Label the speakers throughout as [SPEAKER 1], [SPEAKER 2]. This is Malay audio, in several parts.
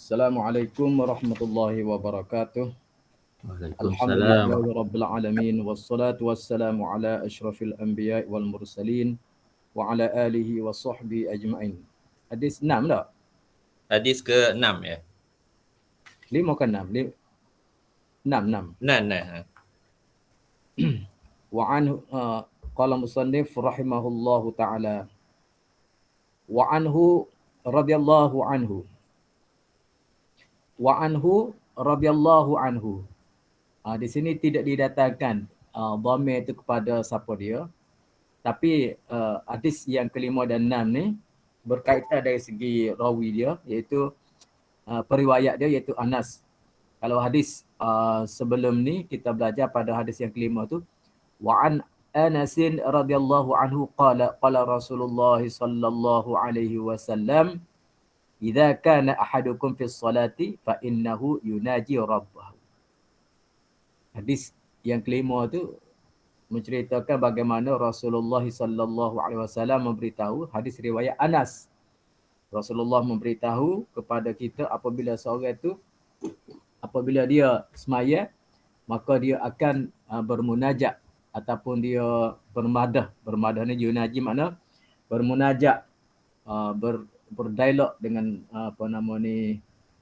[SPEAKER 1] Assalamualaikum warahmatullahi wabarakatuh.
[SPEAKER 2] Waalaikumsalam.
[SPEAKER 1] Alhamdulillahi rabbil alamin wassalatu wassalamu ala asyrafil anbiya'i wal mursalin wa ala alihi wa sahbihi ajma'in. Hadis 6 tak?
[SPEAKER 2] Hadis ke-6 ya.
[SPEAKER 1] 5 ke 6? 6 6.
[SPEAKER 2] Nah, nah.
[SPEAKER 1] Wa anhu qala musannif rahimahullahu taala wa anhu radhiyallahu anhu wa anhu radhiyallahu anhu. Di sini tidak didatangkan dhamir itu kepada siapa dia. Tapi hadis yang kelima dan enam ni berkaitan dari segi rawi dia, iaitu periwayat dia iaitu Anas. Kalau hadis sebelum ni kita belajar pada hadis yang kelima tu, wa an Anasin radhiyallahu anhu qala Rasulullah sallallahu alaihi wasallam, idza kana ahadukum fi sholati fa innahu yunaji rabbahu. Hadis yang kelima tu menceritakan bagaimana Rasulullah sallallahu alaihi wasallam memberitahu, hadis riwayat Anas. Rasulullah memberitahu kepada kita apabila seorang itu apabila dia semaya, maka dia akan bermunajat ataupun dia bermadah. Bermadah ni yunaji makna bermunajat, berdialog dengan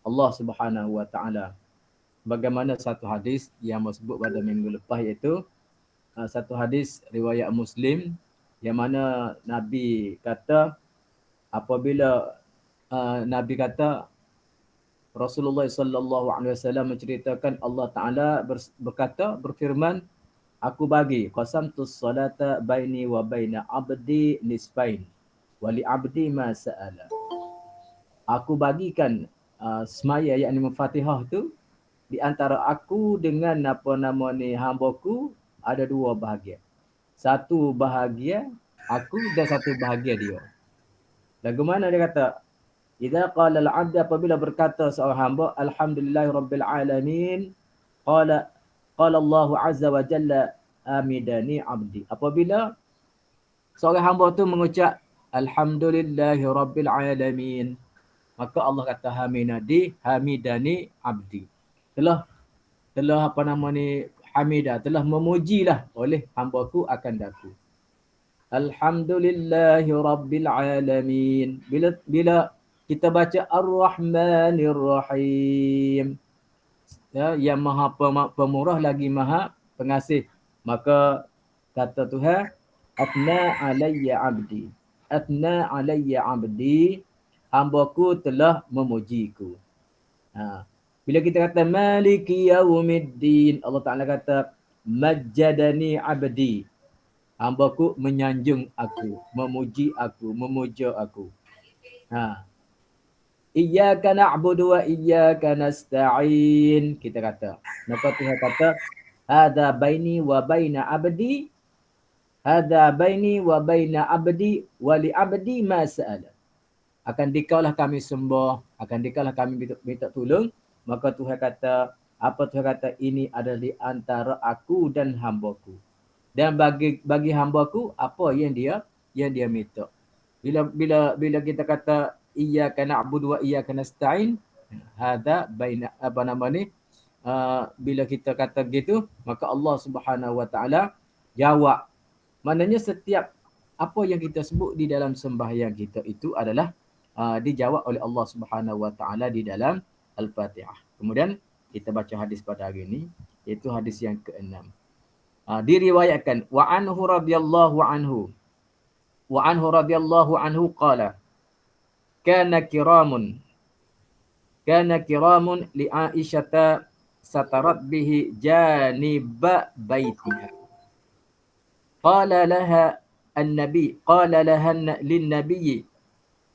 [SPEAKER 1] Allah Subhanahu wa taala. Bagaimana satu hadis yang disebut pada minggu lepas, iaitu satu hadis riwayat Muslim yang mana Nabi kata apabila Nabi kata Rasulullah sallallahu alaihi wasallam menceritakan Allah Taala berfirman, aku bagi qasamtus salata baini wa baina abdi nisfain wa li abdi ma sa'ala. Aku bagikan semaya yakni Al-Fatihah tu di antara aku dengan hambaku ada dua bahagian. Satu bahagian aku dan satu bahagian dia. Lagu mana dia kata? Idza qala al-'abd, apabila berkata seorang hamba alhamdulillahi rabbil alamin, qala Allah azza wa jalla amidani 'abdi. Apabila seorang hamba tu mengucap alhamdulillahi rabbil alamin, maka Allah kata hamidani 'abdi. Telah hamidah, telah memujilah oleh hamba-Ku akan daku. Alhamdulillahi rabbil alamin. Bila kita baca Ar-Rahmanir Rahim, ya, yang maha pemurah lagi maha pengasih, maka kata Tuhan, atna alayya abdi. Atna alayya abdi, hamba-Ku telah memujiku. Bila kita kata maliki yaumiddin, Allah Ta'ala kata majjadani abdi. Hamba-Ku menyanjung aku, memuji aku, memuja aku. Iyyaka na'budu wa iyyaka nasta'in. Kita kata. Maka Tuhan kata, hadza baini wa baina abdi. Hadza baini wa baina abdi wa li abdi ma sa'ala. Akan dikaulah kami sembah, akan dikaulah kami minta tolong. Maka Tuhan kata, apa Tuhan kata? Ini adalah di antara aku dan hamba-Ku. Dan bagi hamba-Ku apa yang dia minta. Bila kita kata iyyaka na'budu wa iyyaka nasta'in, hadza baina bila kita kata gitu, maka Allah Subhanahu wa taala jawab. Maknanya setiap apa yang kita sebut di dalam sembahyang kita itu adalah dijawab oleh Allah Subhanahu wa taala di dalam Al-Fatihah. Kemudian kita baca hadis pada hari ini, iaitu hadis yang ke-6. Diriwayatkan wa anhu radhiyallahu anhu qala kana kiramun li Aisyata satarat bihi janiba baitiha. Qala laha lin-nabiy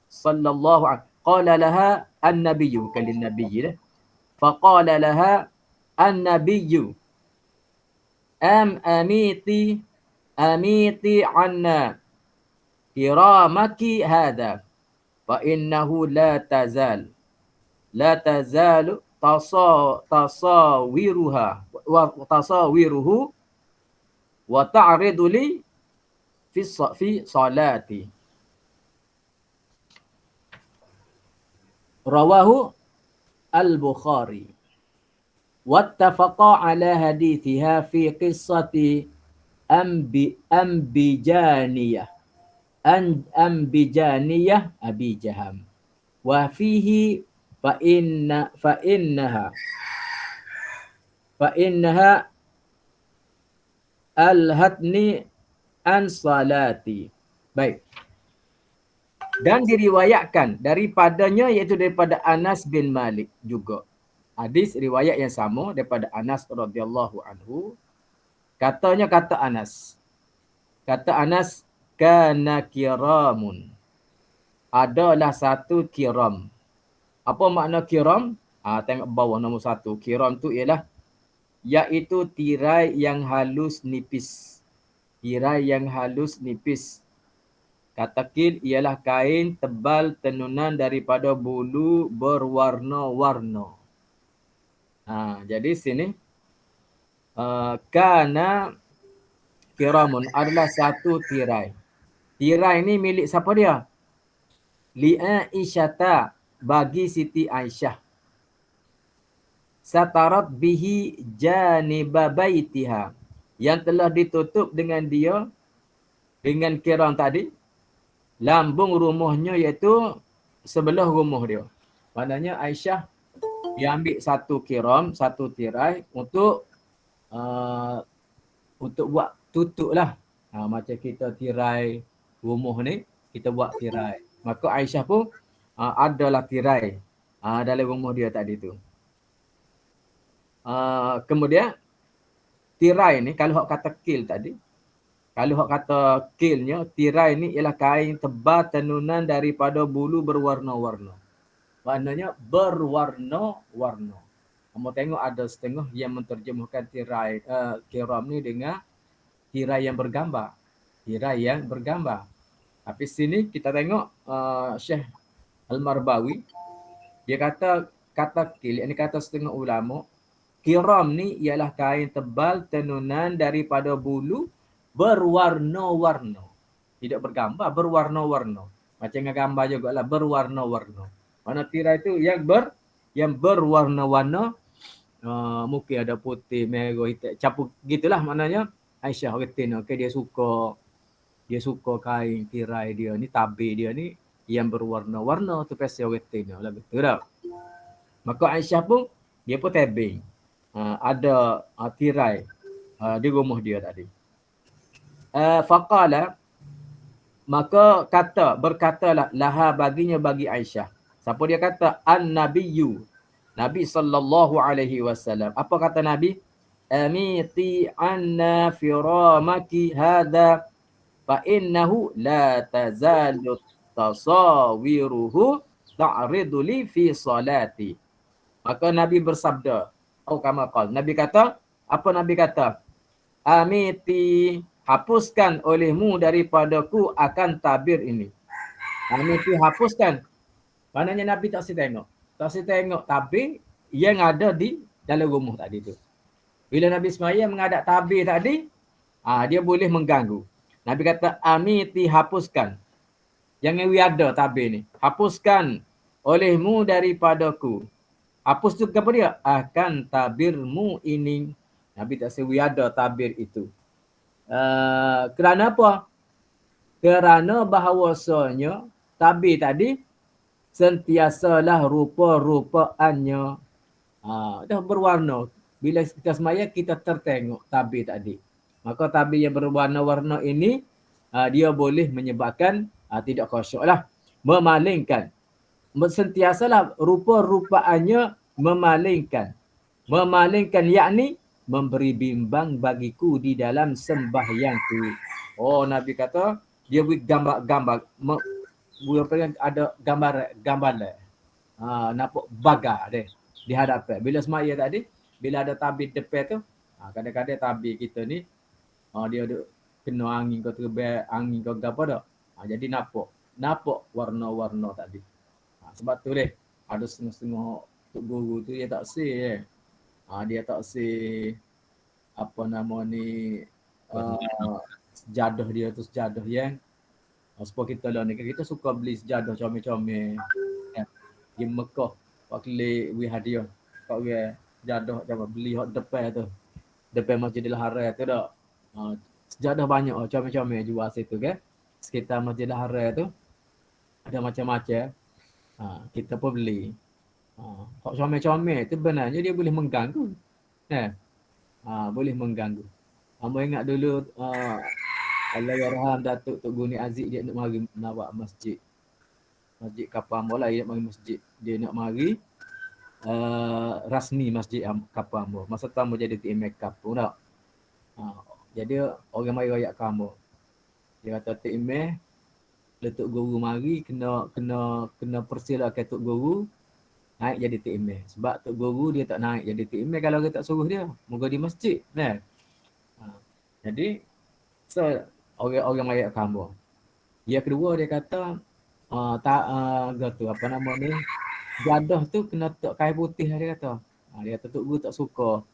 [SPEAKER 1] sallallahu alaihi, qala laha an-nabiy kalin-nabiy. Faqala laha an-nabiy amiti anna kiramaki hadha fa innahu la tazalu tasawiruhu wa ta'ridu li fi salati. Rawahu Al-Bukhari. Wattafaqa ala hadithiha fi qissati Ambijaniyah. Ambijaniyah Abi Jaham. Wa fihi fa innaha alhatni an salati. Baik. Dan diriwayatkan daripadanya iaitu daripada Anas bin Malik juga. Hadis riwayat yang sama daripada Anas radhiyallahu anhu. Kata Anas. Kata Anas, kana kiramun. Adalah satu kiram. Apa makna kiram? Tengok bawah nombor 1. Kiram tu ialah iaitu tirai yang halus nipis. Tirai yang halus nipis. Kata kil ialah kain tebal tenunan daripada bulu berwarna-warna. Jadi sini kana kiramun adalah satu tirai. Tirai ni milik siapa dia? Li Aisyata, bagi Siti Aisyah. Satarat bihi janiba baitiha, yang telah ditutup dengan dia, dengan kiram tadi, lambung rumahnya iaitu sebelah rumah dia. Maknanya Aisyah dia ambil satu kiram, satu tirai untuk buat tutup lah. Macam kita tirai rumah ni, kita buat tirai. Maka Aisyah pun adalah tirai dalam rumah dia tadi tu. Kemudian tirai ni, kalau hak kata kil tadi, kalau hak kata kilnya, tirai ni ialah kain tebal tenunan daripada bulu berwarna-warna. Maknanya berwarna-warna. Kamu tengok ada setengah yang menterjemahkan tirai kiram ni dengan tirai yang bergambar. Tirai yang bergambar. Tapi sini kita tengok Syekh Al-Marbawi, dia kata kil, ini kata setengah ulama, kiram ni ialah kain tebal tenunan daripada bulu berwarna-warna. Tidak bergambar, berwarna-warna. Macam dengan gambar jugalah, berwarna-warna. Mana tirai tu yang berwarna-warna, mungkin ada putih, merah, hitam, campur gitulah maknanya. Aisyah retin, dia suka kain tirai dia ni, tabir dia ni yang berwarna-warna tu pasal retin lah, betul tak? Maka Aisyah pun dia pun tabing. Ada tirai di rumah dia tadi. Faqala, maka berkatalah laha baginya, bagi Aisyah. Siapa dia kata? An-Nabiyyu, Nabi sallallahu alaihi wasallam. Apa kata Nabi? Amiti anna firamaki hadha fa innahu la tazalu tasawiruhu ta'ridu li fi salati. Maka Nabi bersabda, kama qala, Nabi kata, apa Nabi kata? Amiti, hapuskan olehmu daripadaku akan tabir ini. Amiti, hapuskan. Maknanya Nabi tak si tengok tabir yang ada di dalam rumah tadi tu. Bila Nabi semaya menghadap tabir tadi, dia boleh mengganggu. Nabi kata, amiti, hapuskan. Jangan ada tabir ni. Hapuskan olehmu daripadaku. Hapus tu apa dia? Akan tabirmu ini. Nabi tak sewi ada tabir itu. Kerana apa? Kerana bahawasanya tabir tadi sentiasalah rupa-rupaannya. Dah berwarna. Bila kita semaya, kita tertengok tabir tadi. Maka tabir yang berwarna-warna ini, dia boleh menyebabkan tidak khusyuk lah. Memalingkan. Sentiasalah rupa-rupaannya memalingkan. Memalingkan yakni memberi bimbang bagiku di dalam sembahyangku. Nabi kata, dia buat gambar-gambar. Ada gambar lah. Nampak bagar dia di hadapan. Bila semaya tadi, bila ada tabir depan tu, kadang-kadang tabir kita ni, dia ada kena angin kau terbang, angin kau apa dah. Jadi nampak warna-warna tadi. Sebab tu deh, ada setengah-setengah tok guru tu dia tak say. Dia tak say apa nama ni, sejadah dia tu, sejadah yang sebab kita lah ni, kita suka beli sejadah comel-comel di Mekah. Waktu we hadiah. Kau we jadah jangan beli hot depan tu. Depan Masjidil Haram tu dak. Sejadah banyak comel-comel jual situ kan. Sekitar Masjidil Haram tu ada macam-macam. Kita pun beli. Hot comel-comel tu benarnya dia boleh mengganggu. Boleh mengganggu. Amba ingat dulu Allahyarham Datuk Tok Guni Aziz dia nak mari nak buat masjid. Masjid Kapal Ambo lah, dia nak mari masjid. Dia nak mari rasmi masjid Kapal Ambo. Masa tu Ambo jadi team makeup pun tak. Jadi orang mari royak ke Ambo. Dia kata team Tok Guru mari kena persilakan Tok Guru naik jadi team. Sebab Tok Guru dia tak naik jadi team kalau kita tak suruh dia. Moga di masjid. Jadi so orang mari ke Ambo. Yang kedua dia kata apa nama ni, jadah tu kena tok kain putih dia kata. Dia kata Tok Guru tak suka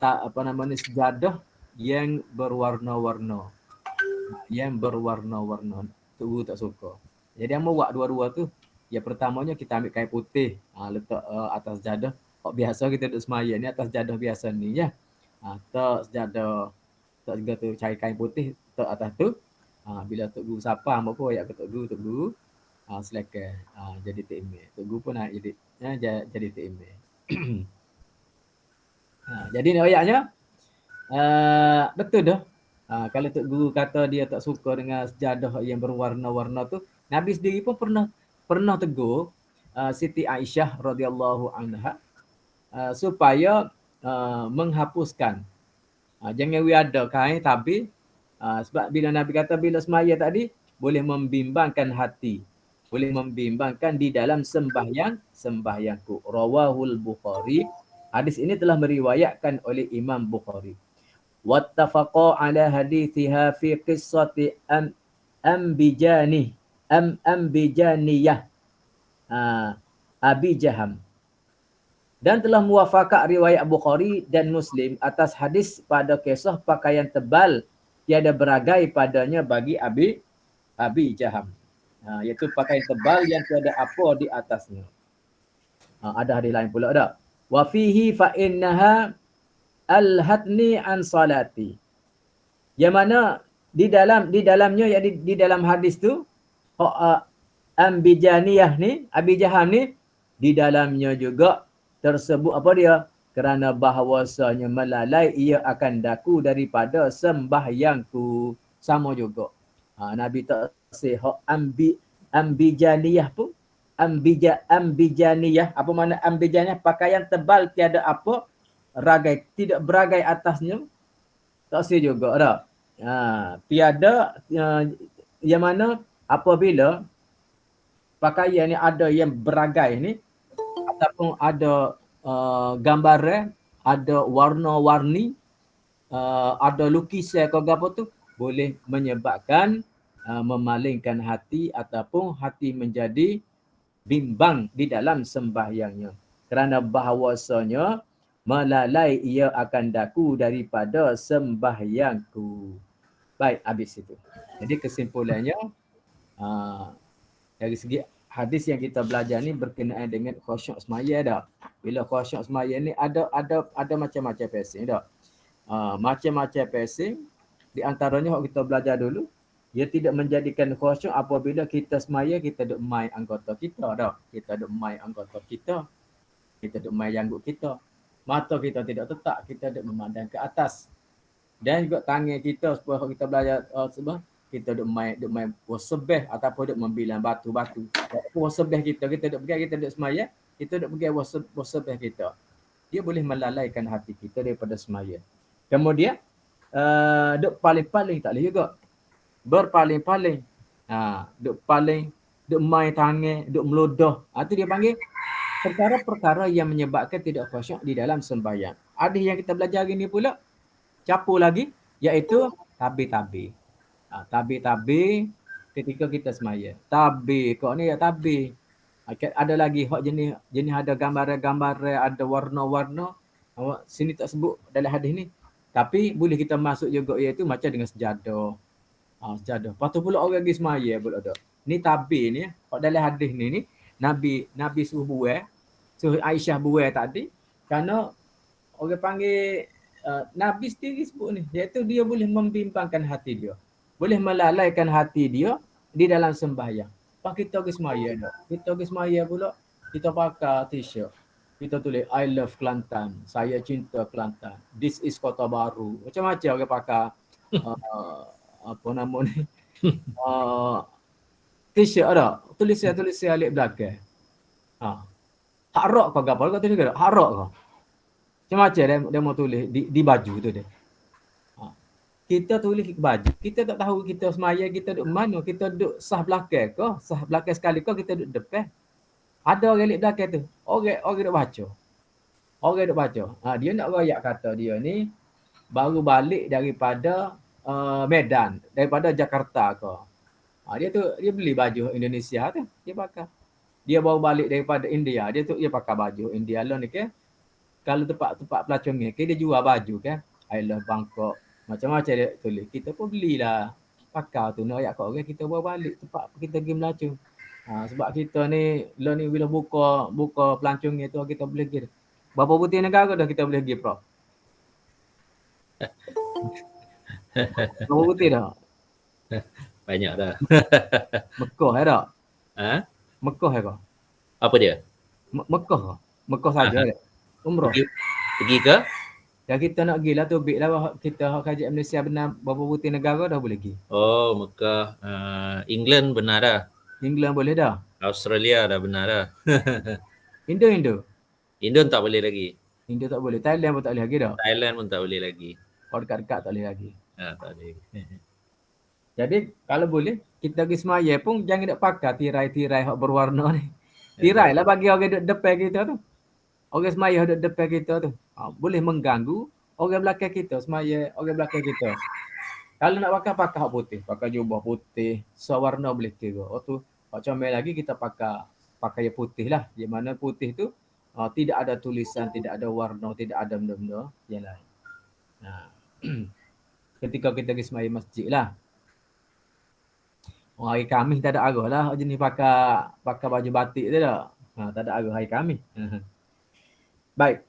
[SPEAKER 1] tak apa nama ni sejadah yang berwarna-warna. Yang berwarna-warna. Tok Guru tak suka. Jadi amba buat dua-dua tu. Yang pertamanya kita ambil kain putih, letak atas jadah. Biasa kita duduk semaya ni atas jadah biasa ni ya. Tak sejadah tak juga tu cari kain putih tak atas tu. Bila Tok Guru sapa amba pun ayat ke Tok Guru silakan jadi TM. Tok Guru pun nak jadi TM. Jadi ni ayatnya betul dah. Kalau Tok Guru kata dia tak suka dengan sejadah yang berwarna-warna tu, Nabi sendiri pun pernah tegur Siti Aisyah radhiyallahu anha supaya menghapuskan jangan we ada kain tapi sebab bila Nabi kata bila semaya tadi boleh membimbangkan hati, boleh membimbangkan di dalam sembahyangku. Rawahul Bukhari. Hadis ini telah meriwayatkan oleh Imam Bukhari. Wattafaqa ala hadithiha fi qissati Ambijaniyah Abi Jaham. Dan telah muwafaqah riwayat Bukhari dan Muslim atas hadis pada kisah pakaian tebal tiada beragai padanya bagi Abi Jaham. Iaitu pakaian tebal yang tiada apa di atasnya. Ada hadis lain pula ada. Wa fihi fa innaha alhatni an salati. Yang mana di dalamnya ya di dalam hadis tu Ambijaniyah ni, Abi Jaham ni di dalamnya juga tersebut apa dia? Kerana bahawasanya melalai ia akan daku daripada sembahyangku. Sama juga. Nabi tak say ambijaniyah pun. Ambijaniyah. Apa makna ambijaniyah? Pakaian tebal tiada apa? Ragai. Tidak beragai atasnya. Tak say juga tak? Tiada yang mana apabila pakaian ni ada yang beragai ni ataupun ada gambar, ada warna-warni, ada lukisan ke apa tu boleh menyebabkan memalingkan hati ataupun hati menjadi bimbang di dalam sembahyangnya. Kerana bahawasanya melalai ia akan daku daripada sembahyangku. Baik, habis itu. Jadi kesimpulannya dari segi hadis yang kita belajar ni berkenaan dengan khusyuk semaya dah. Bila khusyuk semaya ni ada macam-macam passing dah. Macam-macam passing di antaranya yang kita belajar dulu, ia tidak menjadikan khusyuk apabila kita semaya kita duk mai anggota kita dah. Kita duk mai anggota kita. Kita duk mai janggut kita. Mata kita tidak tetap, kita duk memandang ke atas. Dan juga tangan kita supaya kita belajar sebab kita duk main wasbih ataupun duk membilang batu-batu. Wasbih kita duk pergi, kita duk semaya, kita duk pergi wasbih kita. Dia boleh melalaikan hati kita daripada semaya. Kemudian duk paling-paling tak boleh juga. Berpaling-paling. Duk main tangan, duk melodah. Itu dia panggil perkara-perkara yang menyebabkan tidak khusyuk di dalam sembahyang. Ada yang kita belajar hari ni pula, campur lagi, iaitu tabi-tabi. Tabi-tabi ketika kita semaya. Tabi, kok ni ya tabi. Ada lagi hak jenis ada gambar-gambar, ada warna-warna. Sini tak sebut dalam hadis ni. Tapi boleh kita masuk juga iaitu macam dengan sejadah. Sejadah. Lepas tu pula orang pergi semaya pula dah. Ni tabi ni, hak dalam hadis ni Nabi suruh buat So Aisyah buai tadi kerana orang panggil Nabi sendiri sebut ni, iaitu dia boleh membimbangkan hati dia. Boleh melalaikan hati dia di dalam sembahyang. Pak kita pergi semaya dah. Kita pergi semaya pula, kita pakai t-shirt. Kita tulis I love Kelantan, saya cinta Kelantan. This is Kota Baru. Macam-macam orang pakai apa nama ni? T-shirt ada. Tulis alik belakang. Hak rock kau gapo? Kau tulis ke? Hak rock kau. Macam-macam dia mau tulis di baju tu dia. Kita tulis baju. Kita tak tahu kita semaya kita duduk mana. Kita duduk sah belakang ke? Sah belakang sekali ke? Kita duduk depan. Ada orang lik belakang tu. Orang duduk baca. Orang duduk baca. Dia nak royak kata dia ni baru balik daripada Medan. Daripada Jakarta ke. Dia beli baju Indonesia tu. Dia pakai. Dia baru balik daripada India. Dia pakai baju India lah ni ke. Kalau tempat pelacungnya, dia jual baju kan. I love Bangkok. Macam-macam dia tulis. Kita pun belilah. Pakai tu. Nak ayat kat orang, kita bawa balik tempat kita pergi melacung. Sebab kita ni, lah ni bila buka pelancongnya tu, kita boleh pergi. Berapa putih negara dah kita boleh pergi, Prof? Berapa putih dah?
[SPEAKER 2] Banyak dah.
[SPEAKER 1] Mekah tak?
[SPEAKER 2] Mekah
[SPEAKER 1] ke?
[SPEAKER 2] Apa dia?
[SPEAKER 1] Mekah ke? Mekah saja dia. Umrah.
[SPEAKER 2] Pergi ke?
[SPEAKER 1] Dan kita nak pergi lah tu, lah kita kaji Malaysia benar berapa putih negara dah boleh pergi.
[SPEAKER 2] Oh, Mekah. England benar dah.
[SPEAKER 1] England boleh dah.
[SPEAKER 2] Australia dah benar dah.
[SPEAKER 1] Indo.
[SPEAKER 2] Indo tak boleh lagi.
[SPEAKER 1] Indo tak boleh. Thailand pun tak boleh lagi dah.
[SPEAKER 2] Thailand pun tak boleh lagi.
[SPEAKER 1] Dekat-dekat tak boleh lagi.
[SPEAKER 2] Tak boleh.
[SPEAKER 1] Jadi kalau boleh, kita pergi semaya pun jangan nak pakai tirai-tirai hak berwarna ni. Tirai lah bagi orang duduk depan kita tu. Orang semaya duduk depan kita tu. Boleh mengganggu orang belakang kita semaya, orang belakang kita. Kalau nak pakai hak putih. Pakai jubah putih. Sewarna boleh kira. Tu macam lagi kita pakai putih lah. Di mana putih tu tidak ada tulisan, tidak ada warna, tidak ada benda-benda yang lain. Ketika kita pergi semaya masjid lah. Hari Khamis tak ada arah lah jenis pakai baju batik tu tak. Tak ada arah hari Khamis. Baik.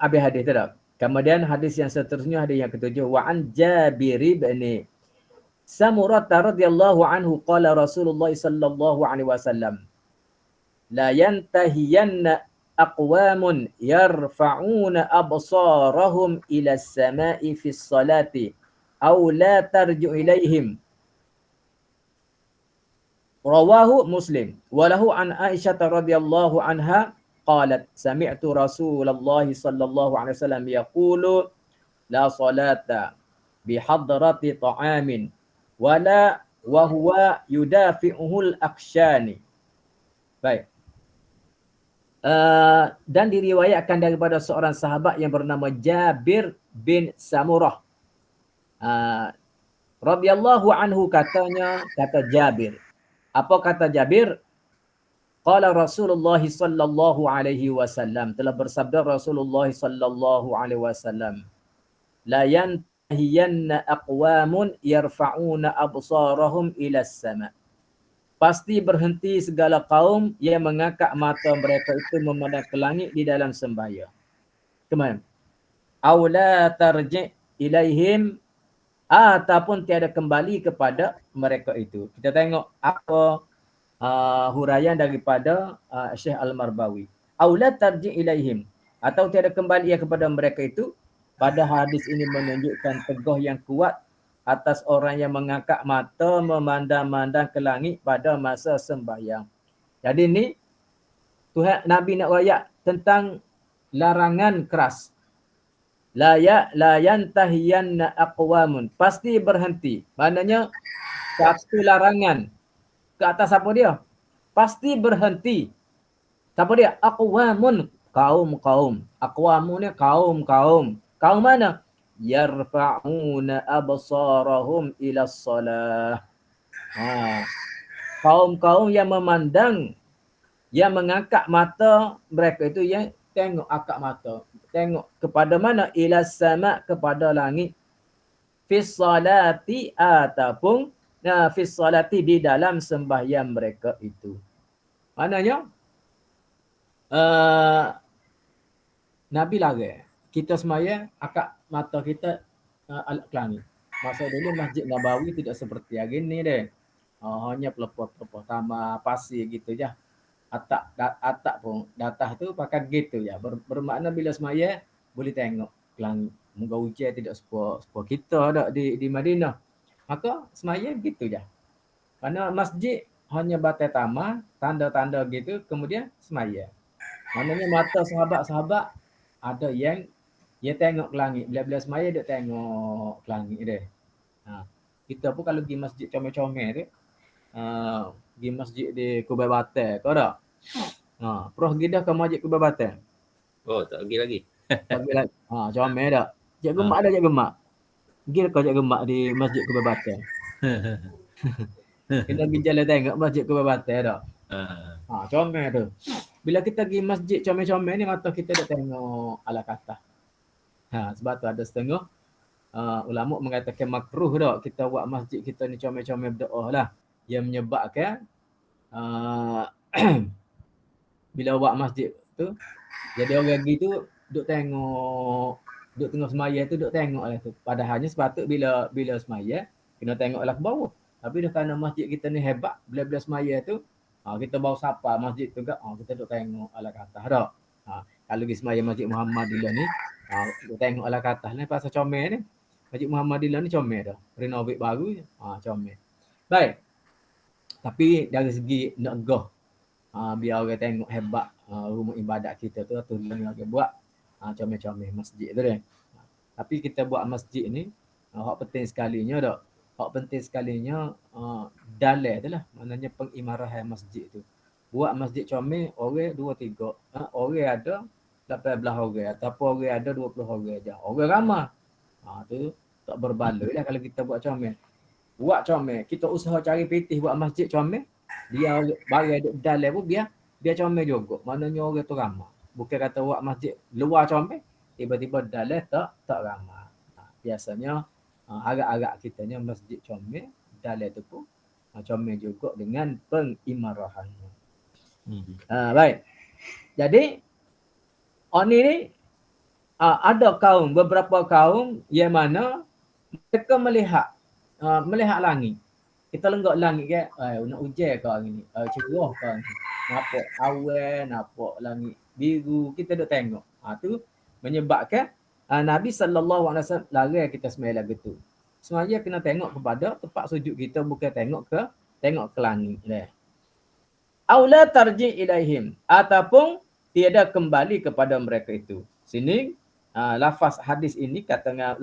[SPEAKER 1] Habis hadis tu tak. Kemudian hadis yang seterusnya, hadis yang ketujuh. Wa an Jabir bin Samurah radhiyallahu anhu qala Rasulullah sallallahu alaihi wasallam la yantahiyanna aqwamun yarfa'una absarahum ila as-sama'i fi as-salati aw la tarju ilaihim. Rawahu Muslim. Walahu an Aisyah radhiyallahu anha qalat sami'tu Rasulullah sallallahu alaihi wasallam yaqulu la salata bi hadrati ta'amin wala wa huwa yudafi'uhul akshani. Baik. Dan diriwayatkan daripada seorang sahabat yang bernama Jabir bin Samurah. Radhiyallahu anhu kata Jabir. Apa kata Jabir? Qala Rasulullah sallallahu alaihi wasallam, telah bersabda Rasulullah sallallahu alaihi wasallam, la yantahiyanna aqwamun yarfa'una absarahum ila as-sama'. Pasti berhenti segala kaum yang mengangkat mata mereka itu memandang ke langit di dalam sembahyang. Kemudian, aw la tarji' ilaihim, ataupun tiada kembali kepada mereka itu. Kita tengok apa huraian daripada Syekh Al-Marbawi. Aula tarji ilaihim, atau tiada kembali kepada mereka itu. Pada hadis ini menunjukkan teguh yang kuat atas orang yang mengangkat mata memandang-mandang ke langit pada masa sembahyang. Jadi ni Tuhan Nabi nak royak tentang larangan keras. La yantahiyanna aqwamun, pasti berhenti. Maknanya satu larangan ke atas apa dia? Pasti berhenti. Siapa dia? Aqwamun, kaum-kaum. Aqwamun ni kaum-kaum. Kaum mana? Yarfa'una absarahum ila shalah. Kaum-kaum yang memandang, yang mengangkat mata mereka itu, yang tengok akak mata. Tengok kepada mana? Ila sama', kepada langit. Fis salati, ataupun fis salati, di dalam sembahyang mereka itu. Maknanya Nabi larang kita semaya akak mata kita alak ke langit. Masa dulu Masjid Nabawi tidak seperti hari ni deh. Hanya pelepah-pelepah tanah pasir gitu je. Atap pun datah tu pakai gitu ya. Bermakna bila semaya boleh tengok ke langit. Moga hujan tidak sepuh kita dak di Madinah. Maka semaya gitu je. Kerana masjid hanya batai taman, tanda-tanda gitu, kemudian semaya. Maknanya mata sahabat-sahabat ada yang dia tengok ke langit. Bila-bila semaya dia tengok ke langit dia. Kita pun kalau pergi masjid comel-comel tu, pergi masjid di Kubai Batai, kau tak? Prof pergi dah ke masjid Kubai Batai?
[SPEAKER 2] Oh, tak pergi lagi.
[SPEAKER 1] Pergi lagi. Comel tak? Cik Gemak
[SPEAKER 2] Ha.
[SPEAKER 1] ada Cik Gemak? Pergi kau Cik Gemak di masjid Kubai Batai? Kena pergi jalan tengok masjid Kubai Batai tak? Comel tu. Bila kita pergi masjid comel-comel ni, mata kita dah tengok ala kata. Sebab tu ada setengah ulama mengatakan makruh tak kita buat masjid kita ni comel-comel berdoa lah. Yang menyebabkan bila buat masjid tu, jadi orang pergi tu duk tengok, duk tengok semaya tu duk tengok lah tu. Padahalnya sepatut bila semaya kena tengoklah ke bawah. Tapi dah kerana masjid kita ni hebat, bila-bila semaya tu kita bawa sapa masjid tu ke, kita duk tengok ala kata dak. Kalau pergi semaya Masjid Muhammadillah ni, duk tengok ala kata ni pasal comel ni. Masjid Muhammadillah ni comel dah. Renovate baru, comel. Baik. Tapi dari segi nak gah, biar orang tengok hebat rumah ibadat kita tu, tu yang orang buat comel-comel masjid tu dia. Tapi kita buat masjid ni, hak penting sekalinya dak. Hak penting sekalinya dalil tu lah. Maknanya pengimarahan masjid tu. Buat masjid comel, orang 2-3. Orang ada 18 orang. Ataupun orang ada 20 orang je. Orang ramai. Tu tak berbaloi lah kalau kita buat comel. Buat comel. Kita usaha cari pitih buat masjid comel. Dia bagi dalil pun biar comel juga. Maknanya orang tu ramai. Bukan kata buat masjid luar comel, tiba-tiba dalil tak ramai. Biasanya agak-agak kitanya masjid comel, dalil tu pun comel juga dengan pengimarahannya. Baik. Jadi oni ni ada kaum, beberapa kaum yang mana mereka melihat langit. Kita lenggak langit ke, nak hujan ke hari ni? Cerah ke hari ni? Nampak awan, nampak langit biru, kita duk tengok. Tu menyebabkan Nabi SAW larang kita sembahyang lagu tu. Sebenarnya kena tengok kepada tempat sujud kita, bukan tengok ke langit. Aula tarji ilaihim, ataupun tiada kembali kepada mereka itu. Sini lafaz hadis ini katanya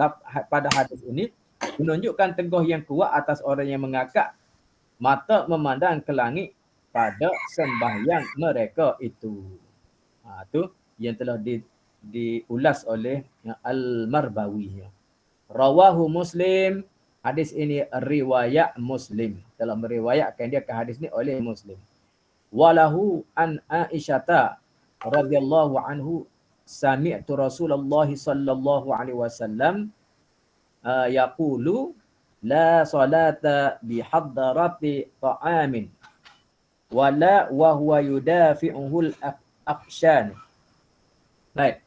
[SPEAKER 1] pada hadis ini menunjukkan teguh yang kuat atas orang yang mengakak mata memandang ke langit pada sembahyang mereka itu. Tu yang telah diulas oleh Al-Marbawi. Rawahu Muslim, hadis ini riwayat Muslim. Telah meriwayatkan dia ke hadis ni oleh Muslim. Walahu an Aisyata radhiyallahu anhu sami'tu Rasulullah sallallahu alaihi wasallam yaqulu la salata bihadrati ta'amin wala wa huwa yudafi'uhul aqshan. Baik.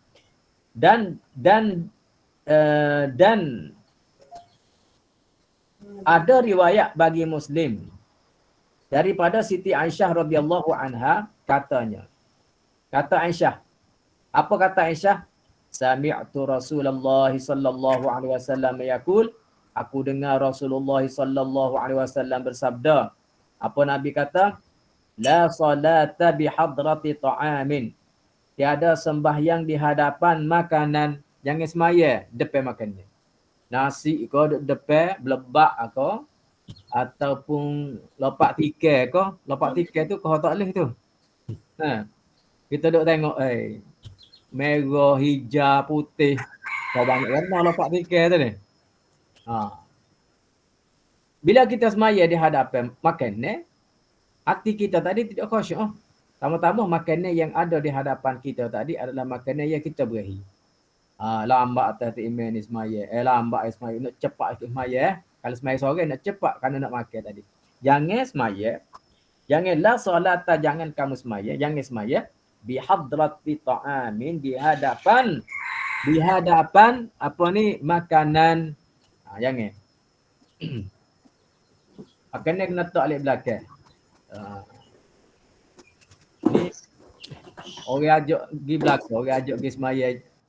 [SPEAKER 1] Dan ada riwayat bagi Muslim daripada Siti Aisyah radhiyallahu anha katanya. Kata Aisyah. Apa kata Aisyah? Sami'tu Rasulullah sallallahu alaihi wasallam yaqul, aku dengar Rasulullah sallallahu alaihi wasallam bersabda. Apa Nabi kata? La salata bihadrati ta'amin. Tiada sembahyang di hadapan makanan. Jangan semaya depan makannya. Nasi ko depan belebak ko ataupun lopak tikai ko. Lopak tikai tu kau tak boleh tu. Kita duk tengok merah, hijau, putih. Kau banyak warna lopak tikai tu ni. Bila kita semaya di hadapan makan hati kita tadi tidak khusyuk. Tama-tama makanan yang ada di hadapan kita tadi adalah makanan yang kita berahi. Lambat atas iman ni semaya. Lambat semaya. Nak cepat ikut semaya. Kalau semaya sore nak cepat kerana nak makan tadi. Jangan semaya. Janganlah solata, jangan kamu semaya, jangan semaya bihadrati ta'amin, di hadapan apa ni, makanan. Jangan. Makanan kena letak alik belakang. Ni orang ajak pergi belakang, orang ajak pergi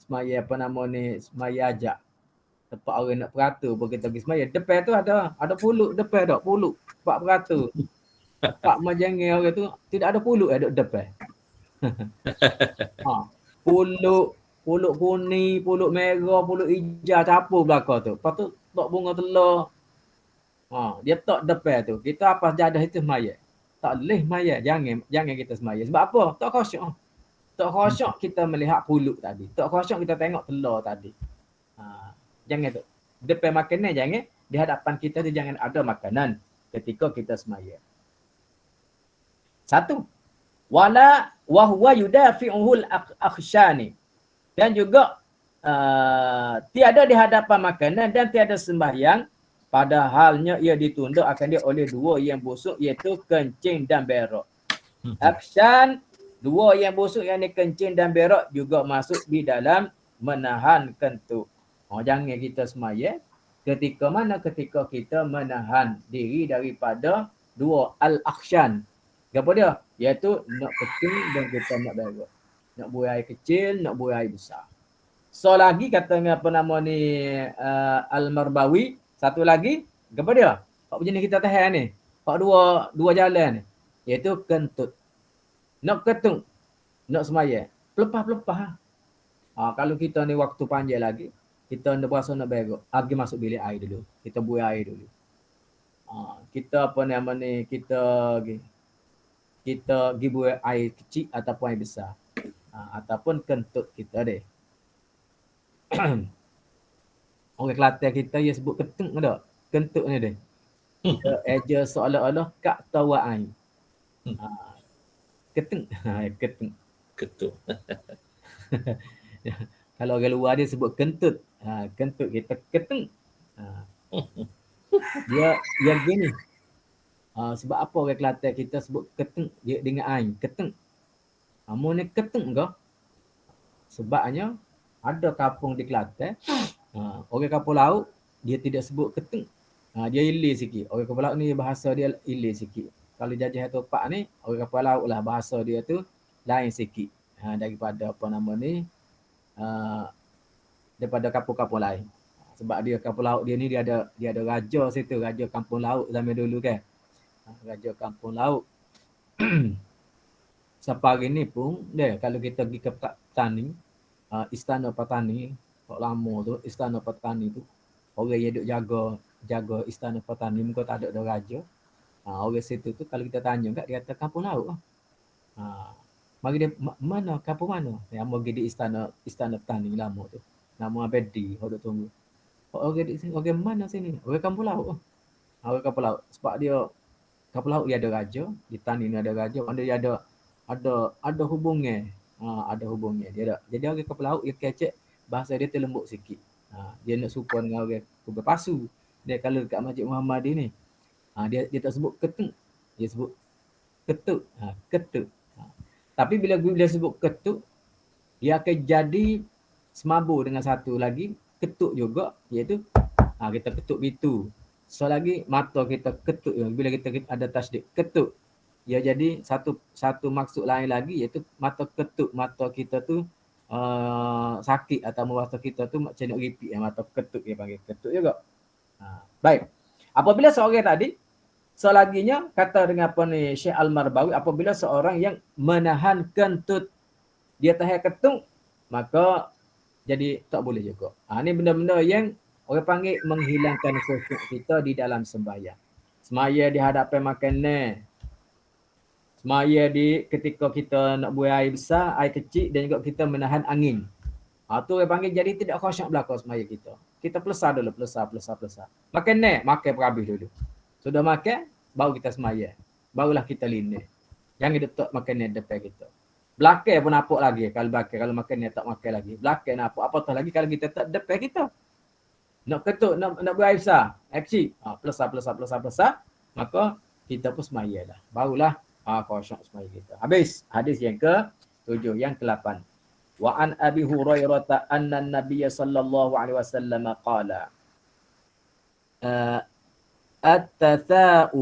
[SPEAKER 1] semaya apa nama ni, semaya ajak. Tempat orang nak perata pun kita pergi semaya. Depan tu ada puluk depan tak? Puluk 4%. Tempat majangnya orang tu tidak ada puluk, ada depan. Puluk kuning, puluk merah, puluk hijau campur belakang tu. Lepas tu tak bunga telur. Dia tak depan tu. Kita apa jadah itu semaya. Tak boleh semaya. Jangan kita semaya. Sebab apa? Tak khusyuk. Tak khusyuk kita melihat puluk tadi. Tak khusyuk kita tengok telur tadi. Jangan tu. Depan makanan jangan. Di hadapan kita tu jangan ada makanan ketika kita semaya. Satu. Wala wahwa yudafi'uhul akhshani. Dan juga tiada di hadapan makanan dan tiada sembahyang, padahalnya ia ditunduk akan dia oleh dua yang busuk, iaitu kencing dan berak. Akshan, dua yang busuk yang ni kencing dan berak juga masuk di dalam menahan kentut. Jangan kita semaya ketika mana? Ketika kita menahan diri daripada dua al-akhshan. Apa dia? Iaitu nak kencing dan kita nak berak. Nak buang air kecil, nak buang air besar. So lagi katanya apa nama ni, Al-Marbawi, satu lagi, apa dia? Pak jenis kita tahan ni. Pak dua jalan ni. Iaitu kentut. Nak ketung, nak semaya. Pelepah-pelepah. Kalau kita ni waktu panjang lagi, kita nak berasa nak berak, pergi masuk bilik air dulu. Kita buang air dulu. Kita apa nama ni, kita pergi buang air kecil ataupun air besar. Ataupun kentut kita deh. Orang Kelantan kita dia sebut ketung tak? Kentut ni deh. Kita eja seolah-olah kak tawa air. Ketung. Ketung.
[SPEAKER 2] Ketuk.
[SPEAKER 1] Kalau orang luar dia sebut kentut. Kentut kita ketung. Dia gini. Sebab apa orang Kelantan kita sebut ketung dia dengan air, ketung. Mu ni ketung ke? Sebabnya ada kampung di Kelantan, orang kampung laut dia tidak sebut ketung. Dia ilir sikit. Orang kampung laut ni bahasa dia ilir sikit. Kalau jajah topak ni, orang kampung laut lah bahasa dia tu lain sikit. Daripada apa nama ni, daripada kampung-kampung lain. Sebab dia kampung laut dia ni dia ada raja situ, raja kampung laut zaman dulu kan. Raja kampung laut. Sampai hari ni pun dia kalau kita pergi ke petani, istana petani, kok lama tu istana petani tu, orang yang duk jaga istana petani muka tak ada raja. Orang situ tu kalau kita tanya kat dia kata kampung laut. Mari dia mana kampung mana? Yang mau pergi di istana petani lama tu. Nama Abedi, orang tunggu. Orang di sini, orang mana sini? Orang kampung laut. Orang kampung laut. Sebab dia kampung laut dia ada raja, di tani ni ada raja, dia ada hubungnya. Ada hubungnya dia ada. Jadi orang kampung laut dia kecek bahasa dia terlembut sikit. Dia nak serupa dengan orang kubur pasu. Dia kalau dekat Masjid Muhammad ni, dia tak sebut ketung, dia sebut ketuk. Ketuk. Tapi bila sebut ketuk, dia akan jadi semabur dengan satu lagi ketuk juga, iaitu kita ketuk pintu. So lagi mata kita ketuk, bila kita ada tasydid ketuk, dia jadi satu maksud lain lagi, iaitu mata ketuk, mata kita tu sakit atau mata kita tu macam nak ripik, mata ketuk dia panggil ketuk juga. Baik. Apabila seorang tadi, selaginya kata dengan apa ni Syekh Al-Marbawi, apabila seorang yang menahan kentut, dia tahan ketung, maka jadi tak boleh juga. Ini benda-benda yang orang panggil menghilangkan khusyuk kita di dalam sembahyang. Semaya di hadapan makanan. Semaya ketika kita nak buang air besar, air kecil dan juga kita menahan angin. Tu orang panggil jadi tidak khusyuk belakang semaya kita. Kita pelesar dulu, pelesar. Makan perhabis dulu. Sudah makan, baru kita semaya. Barulah kita lindih. Jangan letak makanan depan kita. Belakang pun nampak lagi. Kalau makanan tak makan lagi. Belakang nampak. Apatah lagi kalau kita tak depan kita. Nak ketuk, nak berair besar. Aksi. Pelesar. Maka kita pun semaya dah. Barulah Khusyuk semaya kita. Habis hadis yang ke-7, yang ke-8. Wa an Abi Hurairah anna an-nabiy sallallahu alaihi wasallam qala at-tatha'ubu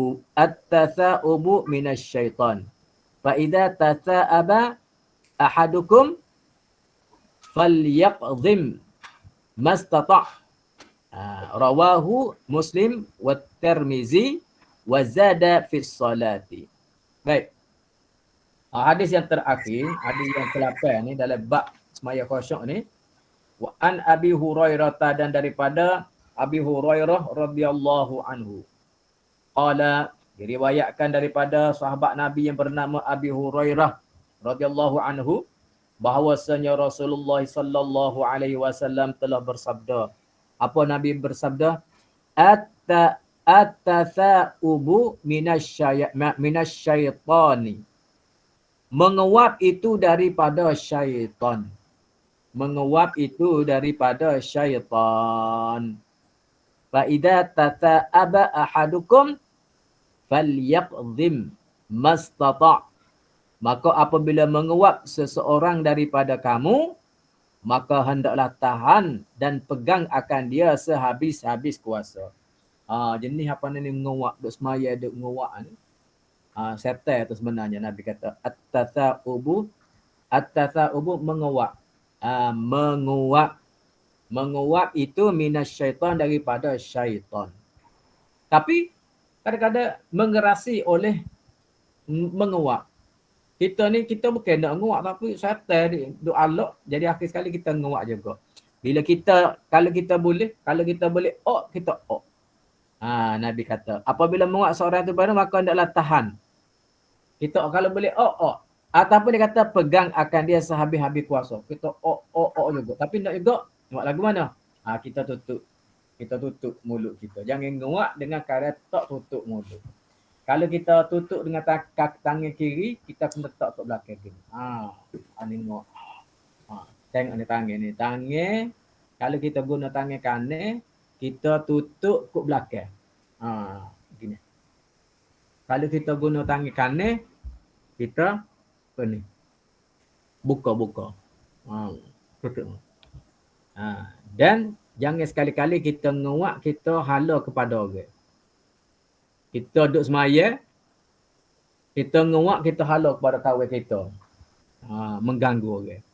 [SPEAKER 1] minasyaitan. Fa idza tatha'aba ahadukum falyaqdhim mastata'. Rawahu Muslim wa Tirmizi wa zada fi salati. Baik. Hadis yang terakhir, hadis yang ke-8 ni dalam bab semaya khusyuk ni. Wa an Abi Hurairah, dan daripada Abi Hurairah radhiyallahu anhu. Qala, diriwayatkan daripada sahabat Nabi yang bernama Abi Hurairah radhiyallahu anhu bahawasanya Rasulullah sallallahu alaihi wasallam telah bersabda. Apa Nabi bersabda? At-tatha'ubu minasyaitani. Menguap itu daripada syaitan. Menguap itu daripada syaitan. Fa idza tatha'aba ahadukum falyaqdhim mastata'. Maka apabila menguap seseorang daripada kamu, maka hendaklah tahan dan pegang akan dia sehabis-habis kuasa. Jenis apa ni menguap, duk semaya duk menguap ni. Setan tu sebenarnya Nabi kata at-tatha'ubu menguap. Menguap itu minasyaitan, daripada syaitan. Tapi kadang-kadang mengerasi oleh menguap. Kita bukan nak nguak, tapi syaitan ni duk alok, jadi akhir sekali kita nguak juga. Bila kalau kita boleh kita ok. Nabi kata, apabila menguak seorang tu baru, maka hendaklah tahan. Kita kalau boleh ok. Ataupun dia kata pegang akan dia sehabis-habis kuasa. Kita ok juga. Tapi nak juga, nguak lagu mana? Kita tutup mulut kita. Jangan nguak dengan cara tak tutup mulut. Kalau kita tutup dengan tangan kiri, kita kena letak kat belakang kiri. Tengok. Tengok ni tangan ni. Tangan, kalau kita guna tangan kanan, kita tutup kat belakang. Gini. Kalau kita guna tangan kanan, kita apa ni? Buka. Tutup. Dan jangan sekali-kali kita nguak, kita hala kepada orang. Kita duduk semaya, kita nguak, kita hala kepada kawan kita. Mengganggu orang.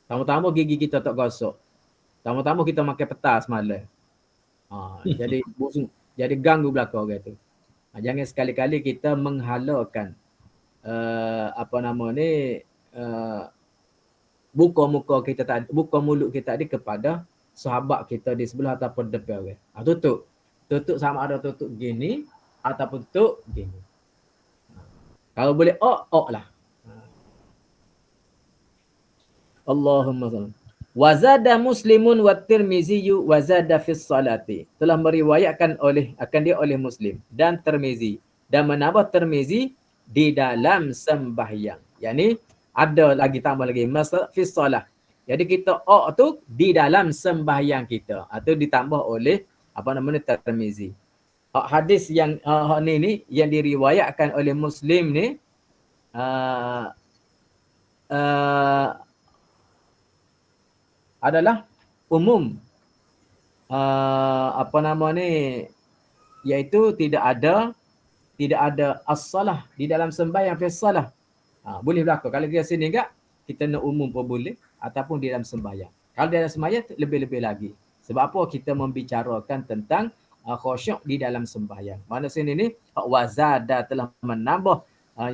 [SPEAKER 1] Tama-tama gigi kita tak gosok. Tama-tama kita makan petas semalam. Jadi ganggu belakang orang tu. Jangan sekali-kali kita menghalakan buka mulut kita tadi kepada sahabat kita di sebelah ataupun depan orang. Tutup sama ada tutup gini ataupun tutup gini. Kalau boleh ok lah. Allahumma salli. Wazada Muslimun wa Tirmizi wazada fis salati. Telah meriwayatkan oleh Muslim dan Tirmizi, dan menambah Tirmizi di dalam sembahyang. Yani ada lagi tambah lagi fis salah. Jadi kita tu di dalam sembahyang kita, atau ditambah oleh Tirmizi. Hadis yang ni yang diriwayatkan oleh Muslim ni adalah umum, iaitu tidak ada as-salah di dalam sembahyang fi salah. Boleh berlaku. Kalau kita sini enggak, kita nak umum pun boleh, ataupun di dalam sembahyang. Kalau di dalam sembahyang lebih-lebih lagi. Sebab apa? Kita membicarakan tentang khusyuk di dalam sembahyang. Mana sini ni wazada telah menambah.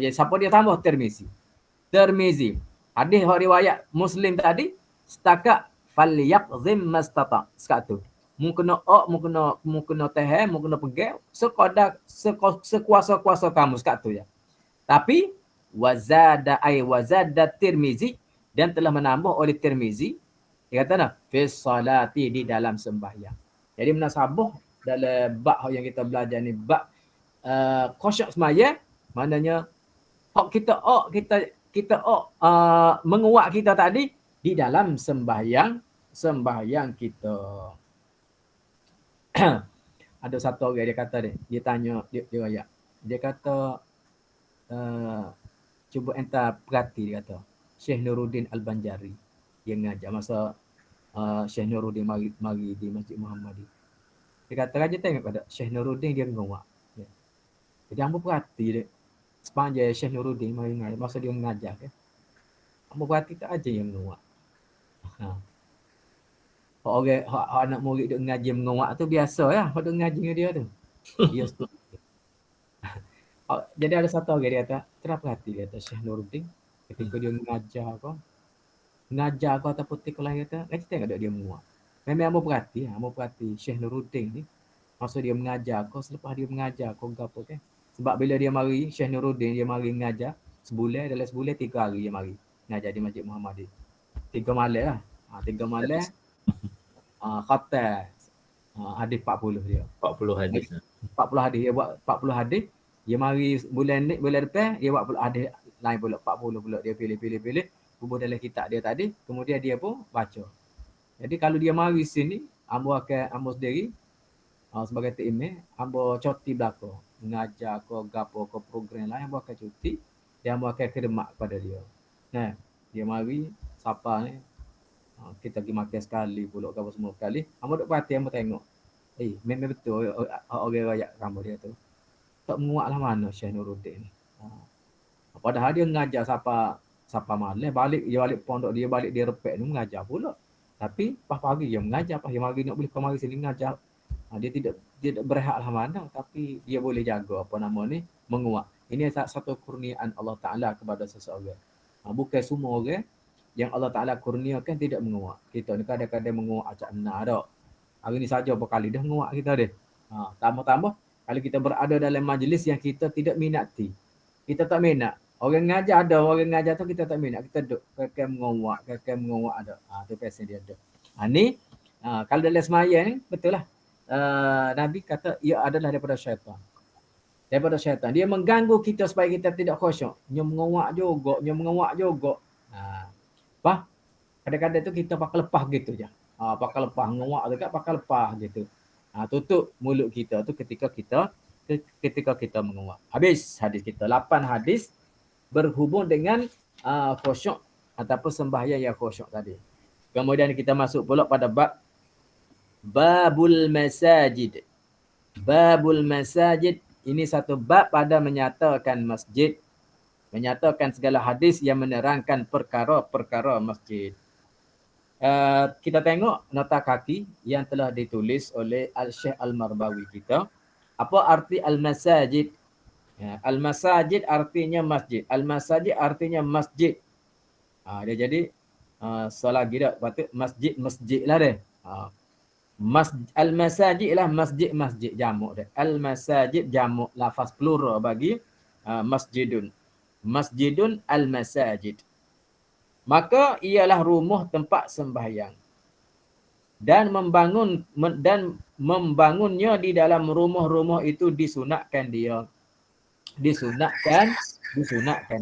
[SPEAKER 1] Siapa dia tambah? Tirmizi. Hadis riwayat Muslim tadi setakat falyaqzim mastata. Sekat tu. Mu kena tahan, mu kena pegang sekadar sekuasa-kuasa kamu, sekat tu ya. Tapi wazada Tirmizi, dan telah menambah oleh Tirmizi, dia kata nah fi salati, di dalam sembahyang. Jadi munasabah dalam bab yang kita belajar ni, bab khusyuk semaya, maknanya kita menguat kita tadi di dalam sembahyang kita. Ada satu orang dia kata dia tanya dia kata cuba enta perhati dia kata. Syekh Nuruddin Al-Banjari dia ngajar masa Syekh Nuruddin mari di Masjid Muhammadi. Dia kata raja tengok pada Syekh Nuruddin dia ngawak. Ya. Jadi hamba perhati dia. Sepanjang Syekh Nuruddin mari ngajar masa dia mengajar kan. Hamba perhati tak aja yang ngawak. Ha. Orang anak murid duk ngaji mengawak tu biasa ya, hok duk ngaji dengan dia tu. Dia jadi ada satu orang dia kata, terperhati dia kata Syekh Nuruddin ketika dia mengajar kau ataupun ketika lain kata, ngaji tengok dia menguak. Memang hamba perhati Syekh Nuruddin ni masa dia mengajar kau, selepas dia mengajar kau gapo kan. Sebab bila dia mari Syekh Nuruddin dia mari mengajar sebulan, dalam sebulan 3 hari dia mari mengajar di Masjid Muhammadi. 3 malam lah. 3 malam khatam hadis 40 dia.
[SPEAKER 2] 40 hadis.
[SPEAKER 1] 40 hadis dia buat 40 hadis. Dia mari bulan depan dia buat pula hadis lain pula 40 pula dia pilih kubur dalam kitab dia tadi, kemudian dia pun baca. Jadi kalau dia mari sini, ambo sendiri sebagai tim ambo cuti belaka. Mengajar ko gapo ko program lain ambo akan cuti, dia ambo akan khidmat kepada dia. Nah, dia mari siapa ni kita pergi makan sekali pula apa semua sekali. Ambo duk perhati ambo tengok. Memang betul orang rakyat rambut dia tu. Tak menguat lah mana Syekh Nuruddin ni. Padahal dia mengajar siapa malam dia balik pondok dia balik dia repek ni mengajar pula. Tapi pas pagi dia mengajar, pas dia mari nak boleh kau mari sini mengajar. Dia tidak berehat lah mana, tapi dia boleh jaga apa nama ni menguat. Ini satu kurniaan Allah Taala kepada seseorang. Bukan semua orang yang Allah Ta'ala kurniakan tidak menguak. Kita ni kadang-kadang menguak acak benar tak. Hari ni saja berkali dah menguak kita dia. Tambah-tambah, kalau kita berada dalam majlis yang kita tidak minati. Kita tak minat. Orang ngajar ada, orang ngajar tu kita tak minat. Kita duduk, kakak menguak ada. Tu pasal dia ada. Ni, kalau dalam semaya ni, betul lah. Nabi kata, ia adalah daripada syaitan. Dia mengganggu kita supaya kita tidak khusyuk. Dia menguak juga. Kadang-kadang tu kita pakai lepas gitu je. Pakai lepas menguak dekat pakai lepas gitu. Tutup mulut kita tu ketika kita menguak. Habis hadis kita. 8 hadis berhubung dengan khusyuk ataupun sembahyang yang khusyuk tadi. Kemudian kita masuk pula pada babul masajid. Babul masajid ini satu bab pada menyatakan masjid. Menyatakan segala hadis yang menerangkan perkara-perkara masjid. Kita tengok nota kaki yang telah ditulis oleh Al-Syekh Al-Marbawi kita. Apa arti al-masajid? Al-masajid artinya masjid. Al-masajid artinya masjid. Dia jadi salah gila patut masjid lah dia. Al-masajid lah masjid jamak dia. Al-masajid jamak lafaz plural bagi masjidun. Masjidun al-masajid. Maka ialah rumah tempat sembahyang. Dan membangunnya di dalam rumah-rumah itu disunatkan dia. Disunatkan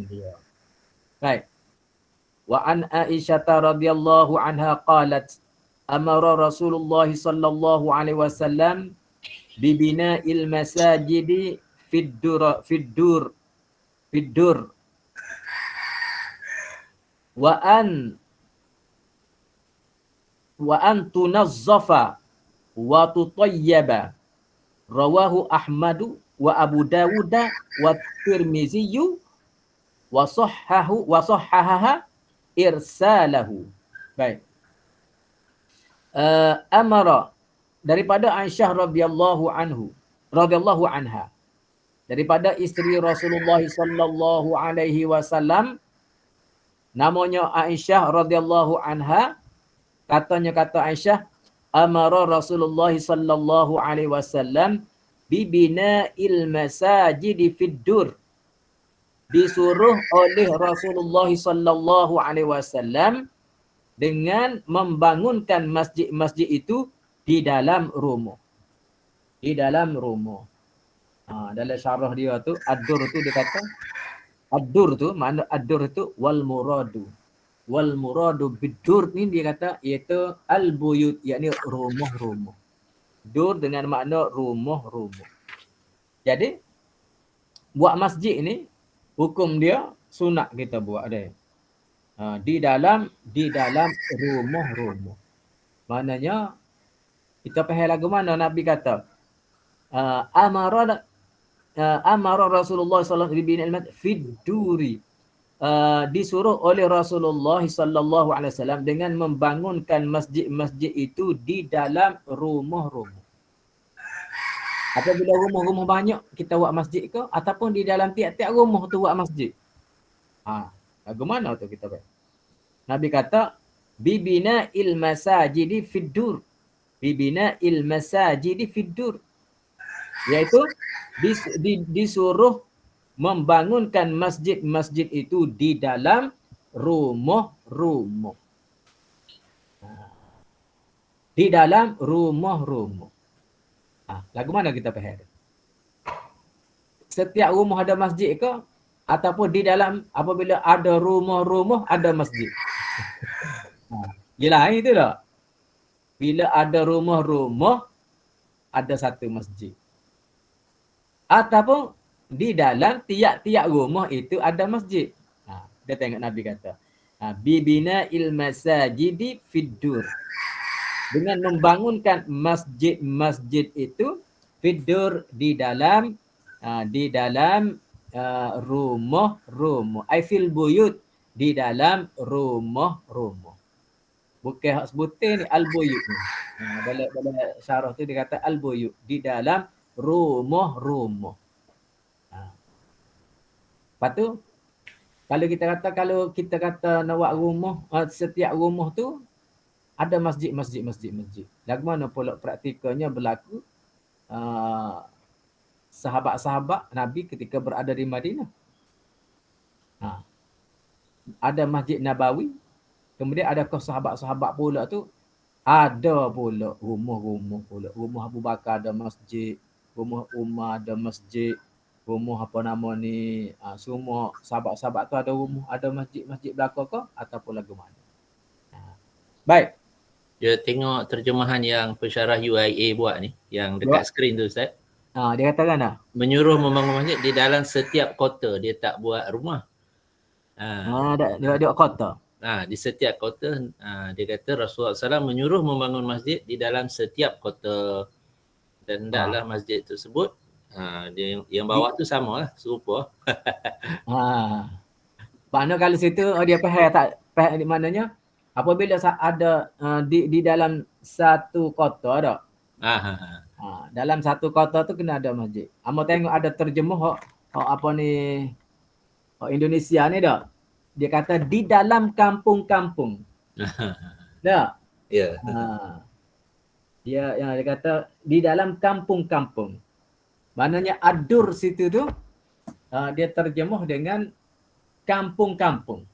[SPEAKER 1] dia. Baik. Wa an Aisyah radhiyallahu anha qalat amara Rasulullah sallallahu alaihi wasallam bi bina'il masajidi fid dur wa an tunazzafa wa tutayyaba rawahu Ahmadu wa Abu Dawud wa Tirmizi wa sahhaha irsalahu. Baik. Amara daripada Aisyah radhiyallahu anha. Daripada isteri Rasulullah sallallahu alaihi wasallam namanya Aisyah radhiyallahu anha, kata Aisyah, amara Rasulullah sallallahu alaihi wasallam bi bina'il masajid fid dur. Disuruh oleh Rasulullah sallallahu alaihi wasallam dengan membangunkan masjid-masjid itu di dalam rumah. Di dalam rumah. Dalam syarah dia tu ad-dur tu dia kata ad-dur tu makna ad-dur tu wal muradu bidur ni dia kata iaitu al-buyut, yakni rumah-rumah. Dur dengan makna rumah-rumah. Jadi buat masjid ni hukum dia sunat kita buat dia. Di dalam rumah-rumah. Maknanya kita faham lagu mana Nabi kata amara Rasulullah sallallahu alaihi wasallam fid duri. Disuruh oleh Rasulullah sallallahu alaihi wasallam dengan membangunkan masjid-masjid itu di dalam rumah-rumah. Apabila rumah-rumah banyak kita buat masjid ke ataupun di dalam tiap-tiap rumah tu buat masjid. Lagu mana tu kita faham? Nabi kata bibina il masajidi fid dur. Bibina il masajidi fid dur. Iaitu disuruh membangunkan masjid-masjid itu di dalam rumah-rumah. Di dalam rumah-rumah. Lagu mana kita faham? Setiap rumah ada masjid ke? Ataupun di dalam apabila ada rumah-rumah ada masjid. Yelah itu tak. Bila ada rumah-rumah ada satu masjid. Ataupun di dalam tiap-tiap rumah itu ada masjid. Dia tengok Nabi kata. Bibina il masajidi fiddur. Dengan membangunkan masjid-masjid itu fiddur di dalam rumah-rumah. I fil buyut di dalam rumah-rumah. Bukan hak sebutin ni al-buyut ni. Dalam syarah tu dia kata al-buyut di dalam rumah-rumah. Lepas tu kalau kita kata nak buat rumah, setiap rumah tu ada masjid. Lagu mana pula praktikalnya berlaku sahabat-sahabat Nabi ketika berada di Madinah. Ada Masjid Nabawi. Kemudian adakah sahabat-sahabat pula tu ada pula rumah-rumah pula. Rumah Abu Bakar ada masjid, rumah Umar ada masjid, rumah apa nama ni, semua sahabat-sahabat tu ada rumah, ada masjid belakang ke ataupun lagu mana. Baik.
[SPEAKER 2] Dia tengok terjemahan yang pensyarah UIA buat ni, yang dekat skrin tu Ustaz.
[SPEAKER 1] Dia katakan tak?
[SPEAKER 2] Menyuruh membangun masjid di dalam setiap kota. Dia tak buat rumah.
[SPEAKER 1] Dia kota.
[SPEAKER 2] Di setiap kota, dia kata Rasulullah SAW menyuruh membangun masjid di dalam setiap kota. Dan hendaklah masjid tersebut, dia yang bawah tu sama lah, serupa.
[SPEAKER 1] Maknanya kalau situ dia faham tak? Faham maknanya apabila ada di dalam satu kota tak? Dalam satu kota tu kena ada masjid. Amo tengok ada terjemah apa ni Indonesia ni tak? Dia kata di dalam kampung-kampung. Tak?
[SPEAKER 2] Ya.
[SPEAKER 1] Dia kata di dalam kampung-kampung. Maknanya adur situ tu dia terjemah dengan kampung-kampung.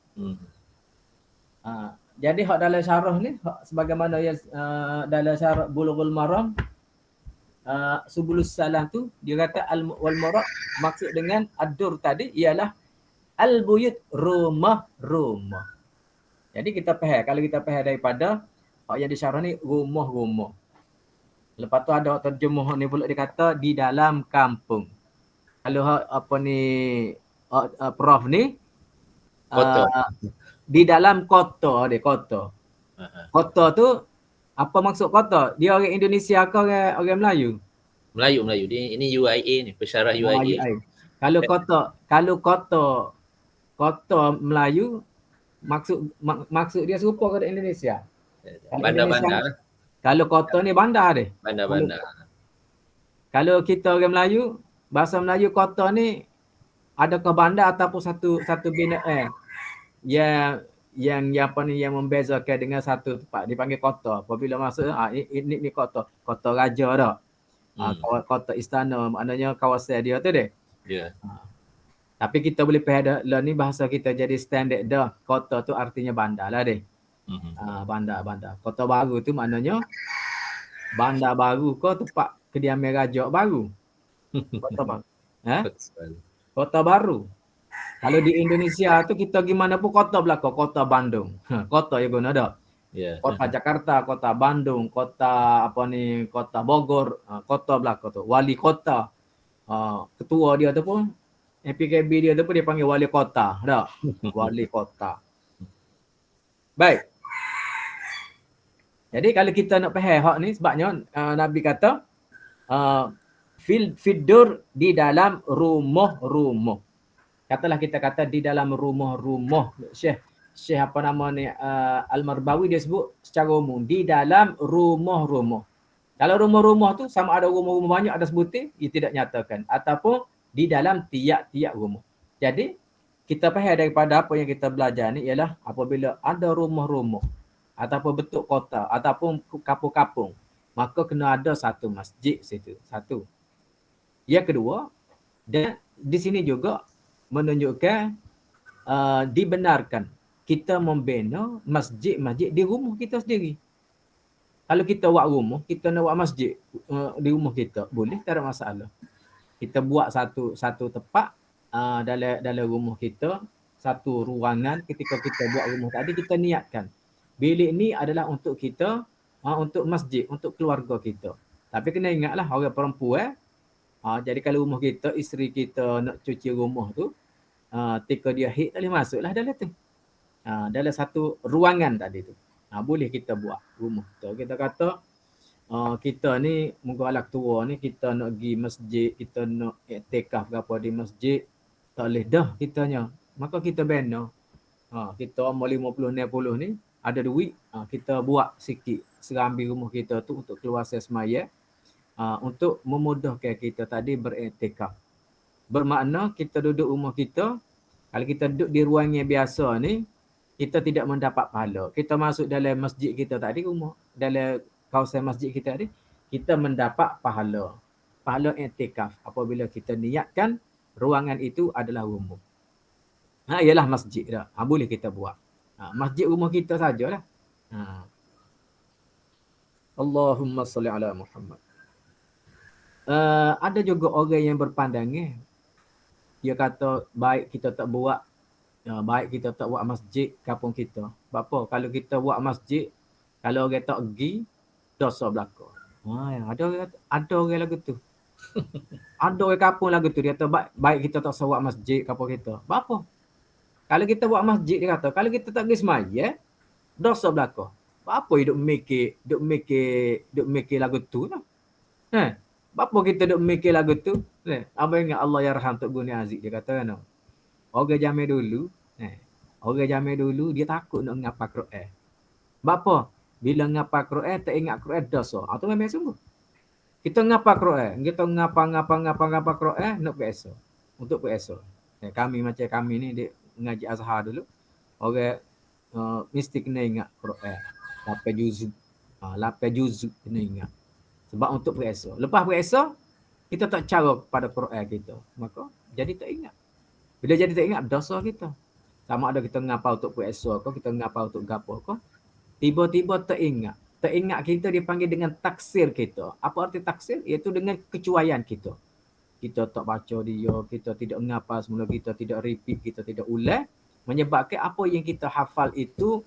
[SPEAKER 1] Jadi hak dalam syarah ni sebagaimana yang dalam syarah Bulughul Maram Subulus Salam tu dia kata wal murad maksud dengan adur tadi ialah al-buyut rumah-rumah. Jadi kita faham kalau kita faham daripada hak yang disyarah ni rumah-rumah. Lepas tu ada terjemah ni pula dia kata di dalam kampung. Kalau apa ni Prof ni di dalam kota dia kota. Kota tu apa maksud kota? Dia orang Indonesia ke orang Melayu?
[SPEAKER 2] Melayu. Ini UIA ni, pensyarah UIA.
[SPEAKER 1] Kalau kota Melayu maksud dia serupa ke Indonesia?
[SPEAKER 2] Bandar-bandar lah.
[SPEAKER 1] Kalau kota ni bandar dia.
[SPEAKER 2] Bandar-bandar.
[SPEAKER 1] Kalau kita orang Melayu, bahasa Melayu kota ni adakah bandar ataupun satu binaan yang apa ni yang membezakan dengan satu tempat dipanggil kota. Apabila masuk ini kota raja dah. Kota istana maknanya kawasan dia tu deh.
[SPEAKER 2] Ya.
[SPEAKER 1] Tapi kita boleh faham dah ni bahasa kita jadi standard dah. Kota tu artinya bandar lah deh. Bandar. Kota baru tu maknanya bandar baru ke tempat kediaman raja baru. Kota baru. Kota baru. Kalau di Indonesia tu kita gimana pun kota belakang, kota Bandung. Kota yang guna dah.
[SPEAKER 2] Yeah.
[SPEAKER 1] Kota Jakarta, kota Bandung, kota kota Bogor, kota belakang tu. Wali kota. Ketua dia tu pun PKB dia tu pun dia panggil wali kota. Tak? Wali kota. Baik. Jadi kalau kita nak faham hak ni sebabnya Nabi kata fidur di dalam rumah-rumah. Katalah kita kata di dalam rumah-rumah. Syekh apa nama ni Al-Marbawi dia sebut secara umum di dalam rumah-rumah. Kalau rumah-rumah tu sama ada rumah-rumah banyak ada sebutir, ia tidak nyatakan ataupun di dalam tiap-tiap rumah. Jadi kita faham daripada apa yang kita belajar ni ialah apabila ada rumah-rumah ataupun bentuk kota ataupun kampung-kampung, maka kena ada satu masjid situ. Satu. Yang kedua, dan di sini juga menunjukkan dibenarkan kita membina masjid-masjid di rumah kita sendiri. Kalau kita buat rumah, kita nak buat masjid di rumah kita, boleh, tak ada masalah. Kita buat satu tempat dalam rumah kita, satu ruangan. Ketika kita buat rumah tadi, kita niatkan bilik ni adalah untuk kita, untuk masjid, untuk keluarga kita. Tapi kena ingatlah orang perempuan, jadi kalau rumah kita, isteri kita nak cuci rumah tu, tika dia hit tak boleh masuklah dalam tu. Dalam satu ruangan tadi tu. Boleh kita buat rumah kita. Kita kata kita ni muka alak tua ni kita nak pergi masjid, kita nak iktikaf ke apa di masjid, tak boleh dah kitanya. Maka kita bina. Kita umur 50 60 ni ada duit, kita buat sikit serambi rumah kita tu untuk keluar semaya, untuk memudahkan kita tadi beriktikaf. Bermakna kita duduk rumah kita, kalau kita duduk di ruangan biasa ni, kita tidak mendapat pahala. Kita masuk dalam masjid kita tadi, rumah, dalam kawasan masjid kita tadi, kita mendapat pahala. Pahala iktikaf apabila kita niatkan ruangan itu adalah rumah. Ialah masjid dah. Boleh kita buat. Masjid rumah kita sajalah. Allahumma salli ala Muhammad. Ada juga orang yang berpandangan, dia kata baik kita tak buat, baik kita tak buat masjid kampung kita. Apa? Kalau kita buat masjid, kalau orang tak pergi, dosa belaka. Ada orang lagu tu. Ada orang kampung lagu tu, dia kata baik kita tak buat masjid kampung kita. Apa? Kalau kita buat masjid, dia kata kalau kita tak pergi semaya, dosa belaka. Apa duk mikir lagu tu lah. Apa kita duk mikir lagu tu? Apa ingat Allah yarham Tok Guni Aziz, dia kata kan. Orang zaman dulu dia takut nak ngapal Quran. Bapa bila ngapal Quran tak ingat Quran dosa. Itu memang sungguh. Kita ngapal Quran, kita ngapal Quran nak biasa. Untuk biasa. Kami macam kami ni dia ngaji Azhar dulu. Orang mesti kena ingat Quran. 8 juzuk. 8 juzuk kena ingat. Sebab untuk biasa. Lepas biasa kita tak cara pada Quran kita. Maka jadi tak ingat. Bila jadi tak ingat, dosa kita. Sama ada kita ngapal untuk puasa ke, kita ngapal untuk gapo ke, tiba-tiba tak ingat. Tak ingat kita dipanggil dengan taksir kita. Apa arti taksir? Iaitu dengan kecuaian kita. Kita tak baca dia, kita tidak ngapal semula, kita tidak repeat, kita tidak ulang. Menyebabkan apa yang kita hafal itu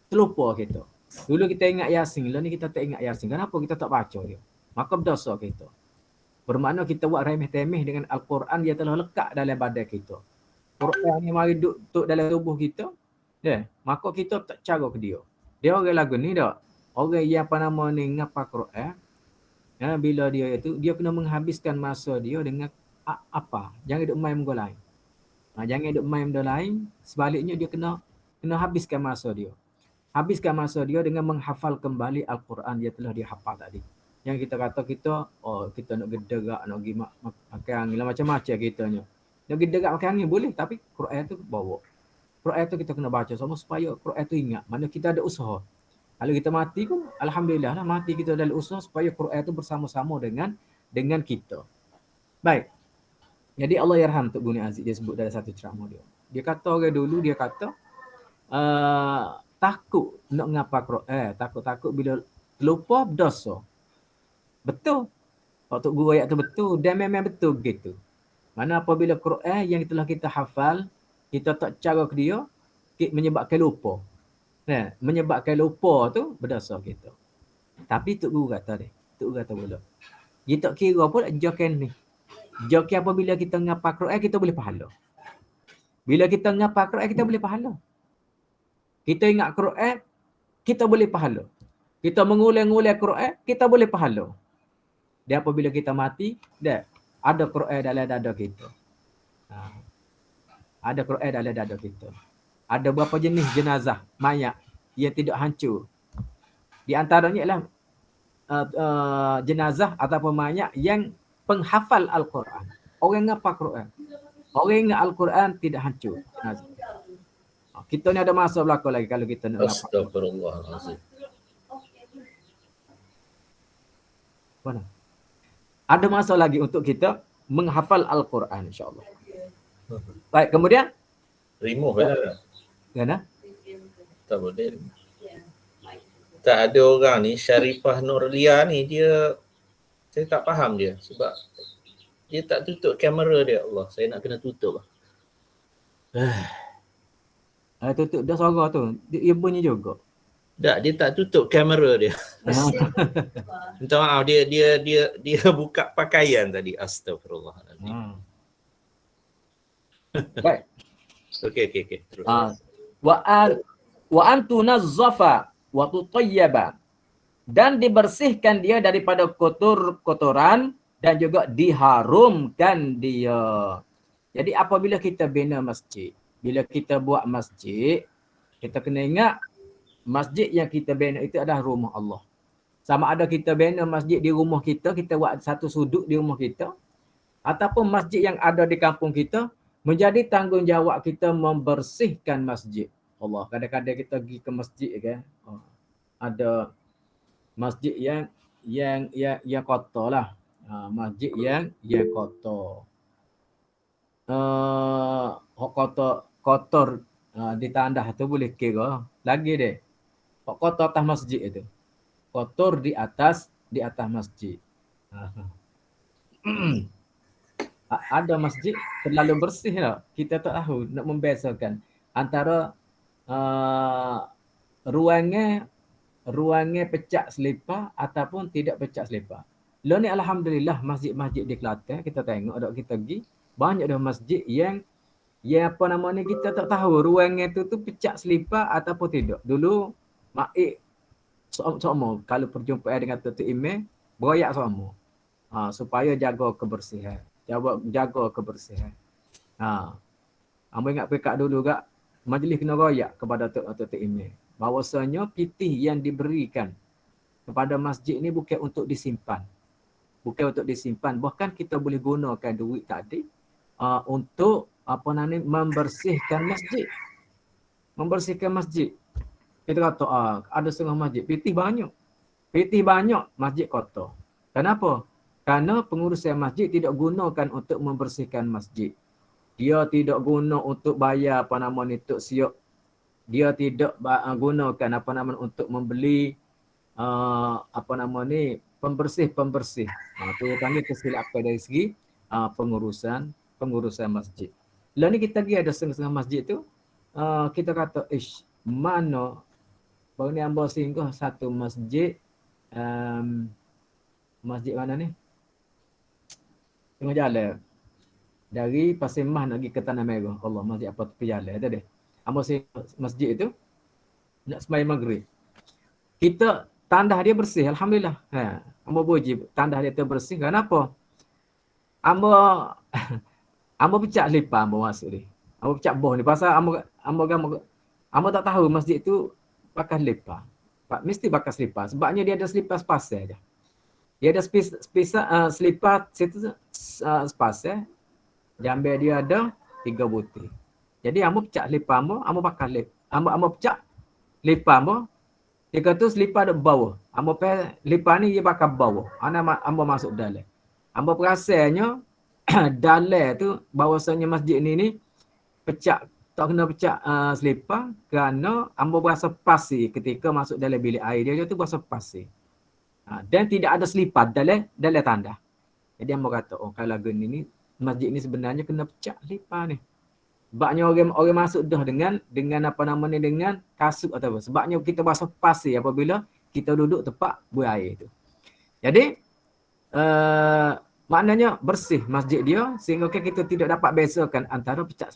[SPEAKER 1] terlupa kita. Dulu kita ingat Yasin, lah ni kita tak ingat Yasin. Kenapa kita tak baca dia? Maka berdosa kita. Bermakna kita buat remeh-temeh dengan Al-Quran yang telah lekat dalam badan kita. Quran yang mari duduk dalam tubuh kita, maka kita tak cara ke dia. Dia orang lagu ni tak? Orang yang apa nama ni ngapal Quran, bila dia itu, dia kena menghabiskan masa dia dengan apa? Jangan duk main benda lain. Jangan duk main benda lain, sebaliknya dia kena habiskan masa dia. Habiskan masa dia dengan menghafal kembali Al-Quran yang telah dia hafal tadi. Yang kita kata kita nak gederak, nak pergi makan angin lah, macam-macam kitanya. Nak gederak makan angin boleh, tapi Quran tu bawa. Quran tu kita kena baca sama supaya Quran tu ingat. Mana kita ada usaha. Kalau kita mati pun, alhamdulillah lah, mati kita dalam usaha supaya Quran tu bersama-sama dengan kita. Baik. Jadi Allah yarham Tok Guni Aziz, dia sebut dalam satu ceramah dia. Dia kata orang dulu, dia kata takut nak ngapal Quran, takut-takut bila terlupa berdosa. Betul. Tok Guru ayat tu betul, dan memang betul begitu. Mana apabila Quran yang telah kita hafal, kita tak cara ke dia, menyebabkan lupa. Menyebabkan lupa tu berdosa kita. Tapi Tok Guru kata dia, Tok Guru kata pula, dia tak kira pun jokan ni. Joki apabila kita ngapal Quran kita boleh pahala. Bila kita ngapal Quran kita boleh pahala. Kita ingat Quran kita boleh pahala. Kita mengulang-ulang Quran kita boleh pahala. Dan apabila kita mati, dah ada Quran dalam dada kita. Ada Quran dalam dada kita. Ada berapa jenis jenazah mayat yang tidak hancur. Di antaranya ialah jenazah ataupun mayat yang penghafal Al-Quran. Orang yang ngapal Quran. Orang yang Al-Quran tidak hancur. Kita ni ada masa belakang lagi kalau kita nak ngapal.
[SPEAKER 2] Astagfirullahalazim.
[SPEAKER 1] Mana? Ada masa lagi untuk kita menghafal Al-Quran, insya-Allah. Baik, kemudian
[SPEAKER 2] Remove lah.
[SPEAKER 1] Gana?
[SPEAKER 2] Tak boleh. Tak ada orang ni, Sharifah Nurlia ni, dia saya tak faham dia sebab dia tak tutup kamera dia. Allah, saya nak kena tutup lah.
[SPEAKER 1] Tutup dah suara tu. Dia bunyi juga.
[SPEAKER 2] Tak, dia tak tutup kamera dia. Minta maaf, dia buka pakaian tadi. Astagfirullahaladzim.
[SPEAKER 1] Baik.
[SPEAKER 2] Okey. Terus.
[SPEAKER 1] Wa antunazzafa wa tutayyaba, dan dibersihkan dia daripada kotoran dan juga diharumkan dia. Jadi apabila kita bina masjid, bila kita buat masjid, kita kena ingat masjid yang kita bina itu adalah rumah Allah. Sama ada kita bina masjid di rumah kita, kita buat satu sudut di rumah kita, ataupun masjid yang ada di kampung kita, menjadi tanggungjawab kita membersihkan masjid. Allah, kadang-kadang kita pergi ke masjid kan, ada masjid yang kotor lah. Masjid yang kotor. Kotor di tandah tu boleh kira lagi deh. Kotor atas masjid itu. Kotor di atas masjid. Ada masjid terlalu bersih lah. Kita tak tahu nak membezakan antara ruangnya pecah selipar ataupun tidak pecah selipar. Lo ni alhamdulillah masjid-masjid di Kelantan kita tengok ada kita pergi banyak dah masjid yang apa nama ni kita tak tahu ruangnya tu pecah selipar ataupun tidak. Dulu maik sama kalau perjumpaan dengan Tutu Imam beroyak sama. Supaya jaga kebersihan. Jaga kebersihan. Ambo ingat pekak dulu gak majlis kena royak kepada Tutu Imam. Bahawasanya pitih yang diberikan kepada masjid ni bukan untuk disimpan. Bukan untuk disimpan. Bahkan kita boleh gunakan duit tadi untuk membersihkan masjid. Membersihkan masjid. Kita kata ada setengah masjid. Pitih banyak. Masjid kotor. Kenapa? Karena pengurusan masjid tidak gunakan untuk membersihkan masjid. Dia tidak guna untuk bayar untuk siap. Dia tidak gunakan untuk membeli pembersih. Itu panggil kesilapan dari segi pengurusan masjid. Lalu ni kita pergi ada setengah masjid tu, kita kata mana baru ni ambil singgah satu masjid, masjid mana ni? Tengah jalan dari Pasir Mas nak pergi ke Tanah Merah. Allah, masjid apa tepi jalan tu deh. Ambil masjid itu nak sembahyang maghrib. Kita tandah dia bersih, alhamdulillah. Ambil puji tandah dia tu bersih. Kenapa? Ambil pecah selipar ambil masuk ni. Ambil pecah boh ni pasal ambil tak tahu masjid tu pakai selipar. Mesti pakai selipar sebabnya dia ada selipar sepasang aja. Dia ada selipar situ sepasang. Jambil dia ada 3 butir. Jadi ambo pecah selipar ambo pakai lip. Ambo pecah selipar ambo. Dia kata selipar ada bawah. Ambo pakai selipar ni dia pakai bawah. Ambo masuk dalam. Ambo perasannya dalam tu bahawasanya masjid ni pecah tak kena pecah selipar kerana ambo berasa pasir ketika masuk dalam bilik air dia tu berasa pasir. Dan tidak ada selipar dalam tandah. Jadi ambo kata kalau gini ni masjid ni sebenarnya kena pecah selipar ni. Sebabnya orang masuk dah dengan dengan kasut atau apa. Sebabnya kita berasa pasir apabila kita duduk tempat buair tu. Jadi Maknanya bersih masjid dia sehingga kita tidak dapat bezakan antara pecak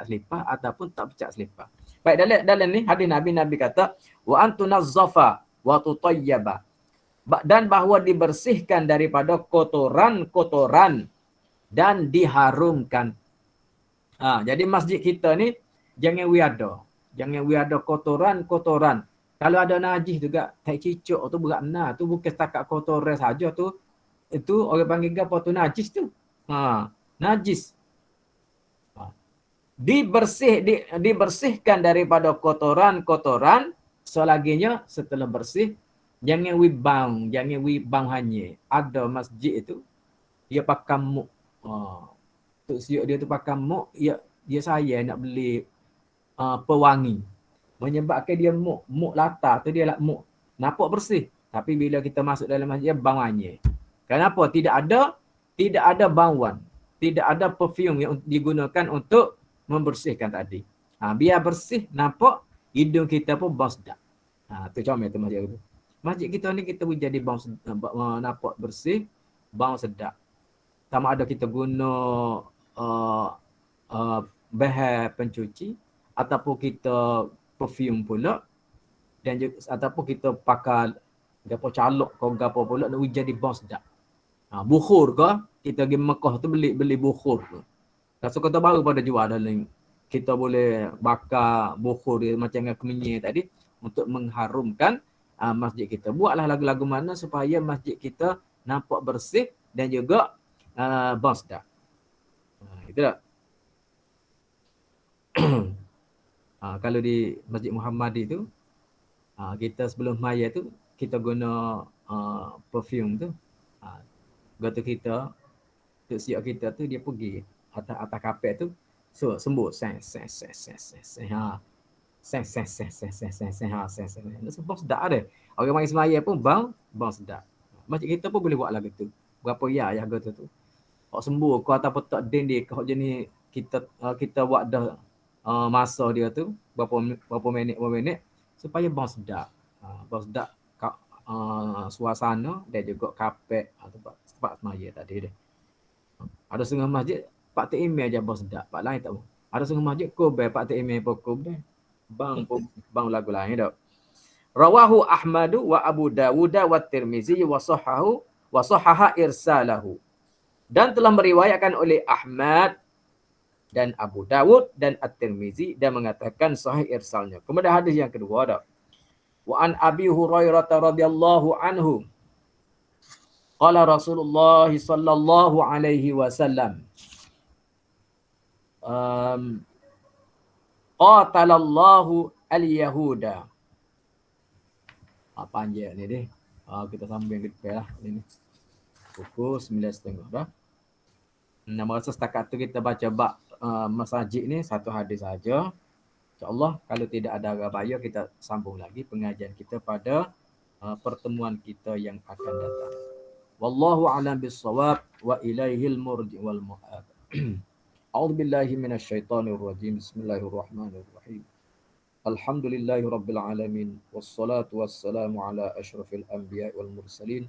[SPEAKER 1] selipar ataupun tak pecak selipar. Baik, dalam ni hadis Nabi kata wa antunazzafa wa tutayyaba. Dan bahawa dibersihkan daripada kotoran-kotoran dan diharumkan. Jadi masjid kita ni jangan ada kotoran-kotoran. Kalau ada najis juga, tak cicuk tu berat benar. Tu bukan setakat kotoran saja tu. Itu orang panggil apa tu najis tu. Najis. Dibersihkan daripada kotoran-kotoran. Selaginya setelah bersih, jangan wibang hanya. Ada masjid itu, dia pakai muk. Tok siuk dia tu pakai muk, dia saya nak beli pewangi. Menyebabkan dia muk latar tu dia muk. Nampak bersih. Tapi bila kita masuk dalam masjid, bang hanya. Kenapa? Tidak ada bauan. Tidak ada perfume yang digunakan untuk membersihkan tadi. Biar bersih, nampak hidung kita pun bau sedap. Tu comel tu masjid tu. Masjid kita ni kita jadi bau nampak bersih, bau sedap. Sama ada kita guna bahan pencuci ataupun kita perfume pula, dan juga, ataupun kita pakai gapo calok ke gapo pula nak jadi bau sedap. Bukhur ke, kita pergi Mekah tu beli bukhur tu. Rasa kata baru pada jual dalam. Kita boleh bakar bukhur dia macam yang kemenyi tadi untuk mengharumkan masjid kita. Buatlah lagu-lagu mana supaya masjid kita nampak bersih dan juga bau sedap. Gitu tak? Kalau di Masjid Muhammadi tu, kita sebelum maya tu, kita guna perfume tu. Gata kita, tok siap kita tu, dia pergi atas kapet tu, so sembuh. Bau sedap ada. Orang mari semaya pun bau sedap. Masjid kita pun boleh buat lagu tu. Berapa ya gata tu. Kau sembuh, kau atas petak din dia, kau jenis kita buat dah masa dia tu, berapa minit, supaya bau sedap. Bau sedap suasana dan juga kapet tempat semaya tadi dia. Ada setengah masjid, Pak Tek Email je bau sedap, Pak lain tak mau. Ada setengah masjid, Kobe, Pak Tek Email pun Kobe. Bang lagu lain tak. Rawahu Ahmadu wa Abu Dawud wa Tirmizi wa sahaha irsalahu. Dan telah meriwayatkan oleh Ahmad dan Abu Dawud dan At-Tirmizi dan mengatakan sahih irsalnya. Kemudian hadis yang kedua ada. Wa an Abi Hurairah radhiyallahu anhu. Qala Rasulullah sallallahu alaihi wasallam. Qatalallahu al-yahuda. Panjang ni deh. Kita sambung kita lah ini. Pukul 9.30 dah. Nama rasa setakat tu kita baca bab masjid ni satu hadis saja. InsyaAllah kalau tidak ada gabaya kita sambung lagi pengajian kita pada pertemuan kita yang akan datang. Wallahu a'lam bis-shawab wa ilaihil murji wal mu'ad. A'udzu billahi minasyaitonir rajim. Bismillahirrahmanirrahim. Alhamdulillahi rabbil alamin wassalatu wassalamu ala asyrafil anbiya'i wal mursalin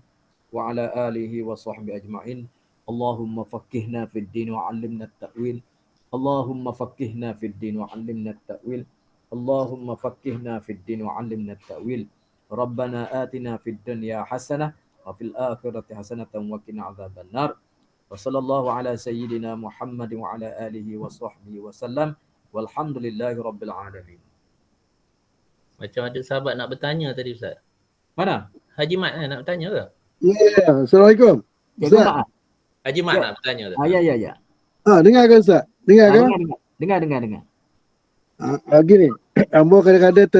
[SPEAKER 1] wa ala alihi wa sahbihi ajma'in. Allahumma faqqihna fid din wa 'allimna at-ta'wil. Allahumma faqqihna fid din wa 'allimna at-ta'wil. Allahumma faqqihna fid din wa 'allimna at-ta'wil. Rabbana atina fid dunya hasanah wa fil akhirati hasanatan wa qina adzabannar. Wa sallallahu ala sayyidina Muhammad wa ala alihi wa sahbihi wa sallam. Walhamdulillahi rabbil alamin.
[SPEAKER 2] Macam ada sahabat nak bertanya tadi Ustaz.
[SPEAKER 1] Mana?
[SPEAKER 2] Haji Mat nak bertanya ke?
[SPEAKER 3] Ya, Assalamualaikum. Ustaz.
[SPEAKER 2] Haji Mat nak bertanya ke?
[SPEAKER 1] Ya.
[SPEAKER 3] Dengar kan Ustaz? Dengar kan?
[SPEAKER 1] Dengar.
[SPEAKER 3] Gini, ambo kadang-kadang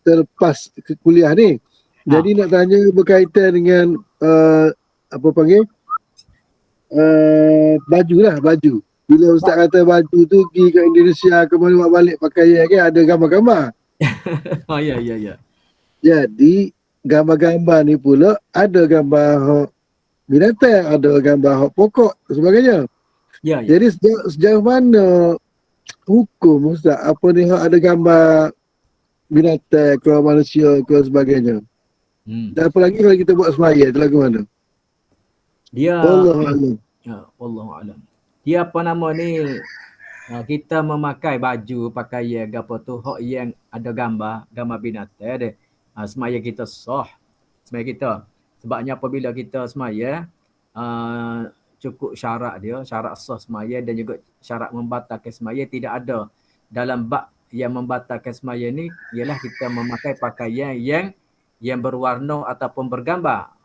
[SPEAKER 3] terlepas ke kuliah ni. Jadi nak tanya berkaitan dengan baju. Bila Ustaz kata baju tu pergi ke Indonesia, kemana buat balik pakaian kan ada gambar-gambar.
[SPEAKER 1] Ya.
[SPEAKER 3] Jadi gambar-gambar ni pula ada gambar binatang, ada gambar pokok dan sebagainya.
[SPEAKER 1] Ya.
[SPEAKER 3] Jadi sejauh mana hukum Ustaz apa ni ada gambar binatang ke manusia ke sebagainya. Dan apalagi kalau kita buat semaya itu lagu mana?
[SPEAKER 1] Dia
[SPEAKER 3] Wallahualam.
[SPEAKER 1] wallahu alam. Dia apa nama ni, kita memakai baju, pakaian gapo tu hok yang ada gambar binatang dia. Semaya kita sah. Semaya kita. Sebabnya apabila kita semaya cukup syarat dia, syarat sah semaya dan juga syarat membatalkan semaya tidak ada dalam bab yang membatalkan semaya ni ialah kita memakai pakaian yang berwarna ataupun bergambar.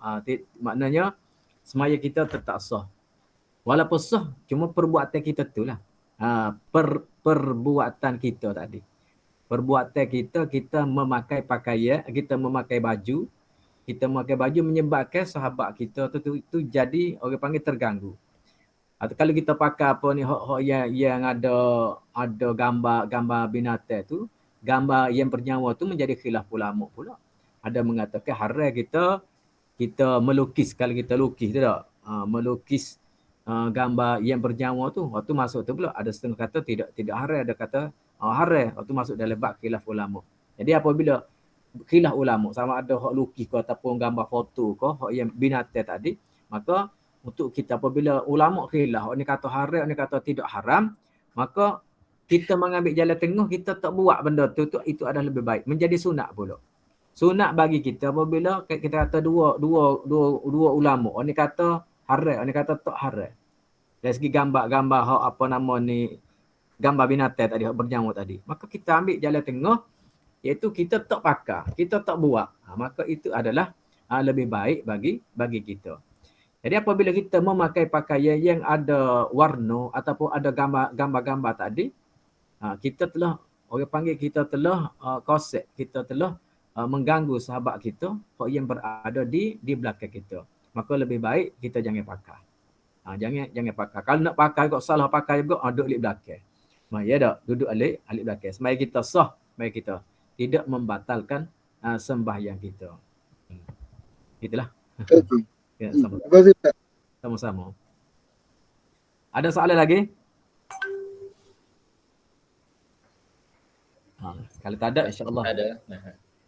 [SPEAKER 1] Maknanya semaya kita tetap sah. Walaupun sah, cuma perbuatan kita tu lah. Perbuatan kita tadi. Perbuatan kita memakai pakaian, kita memakai baju, menyebabkan sahabat kita tu jadi orang panggil terganggu. Atau kalau kita pakai apa ni hok yang ada gambar binatang tu, gambar yang bernyawa tu menjadi khilaf ulama pula. Ada mengatakan haram kita melukis, kalau kita lukis tu tak, melukis gambar yang bernyawa tu, waktu masuk tu pula ada setengah kata tidak haram, ada kata haram, waktu masuk dalam bab khilaf ulama. Jadi apabila khilaf ulama sama ada hak lukis ke ataupun gambar foto ke hak yang binatang tadi, maka untuk kita apabila ulama khilaf, orang ni kata haram, orang ni kata tidak haram, maka kita mengambil jalan tengah, kita tak buat benda tu itu adalah lebih baik, menjadi sunat pula. Sunat bagi kita apabila kita kata dua ulama, orang ni kata haram, orang ni kata tak haram. Dari segi gambar hak apa nama ni, gambar binatang tadi, hak bernyawa tadi, maka kita ambil jalan tengah, iaitu kita tak pakai, kita tak buat. Maka itu adalah lebih baik bagi kita. Jadi apabila kita memakai pakaian yang ada warna ataupun ada gambar-gambar tadi, kita telah, orang panggil kita telah kosek, kita telah mengganggu sahabat kita yang berada di belakang kita. Maka lebih baik kita jangan pakai. Jangan pakai. Kalau nak pakai kok salah pakai juga, duduk alik belakang. Ya tak? Duduk alik belakang. Semaya kita sah, semaya kita tidak membatalkan sembahyang kita. Itulah.
[SPEAKER 3] Okey.
[SPEAKER 1] Ya,
[SPEAKER 3] Terima kasih Ustaz.
[SPEAKER 1] sama-sama. Ada soalan lagi? Kalau tak ada, insya-Allah.
[SPEAKER 2] Ada.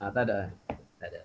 [SPEAKER 1] Tak ada.
[SPEAKER 2] Ada.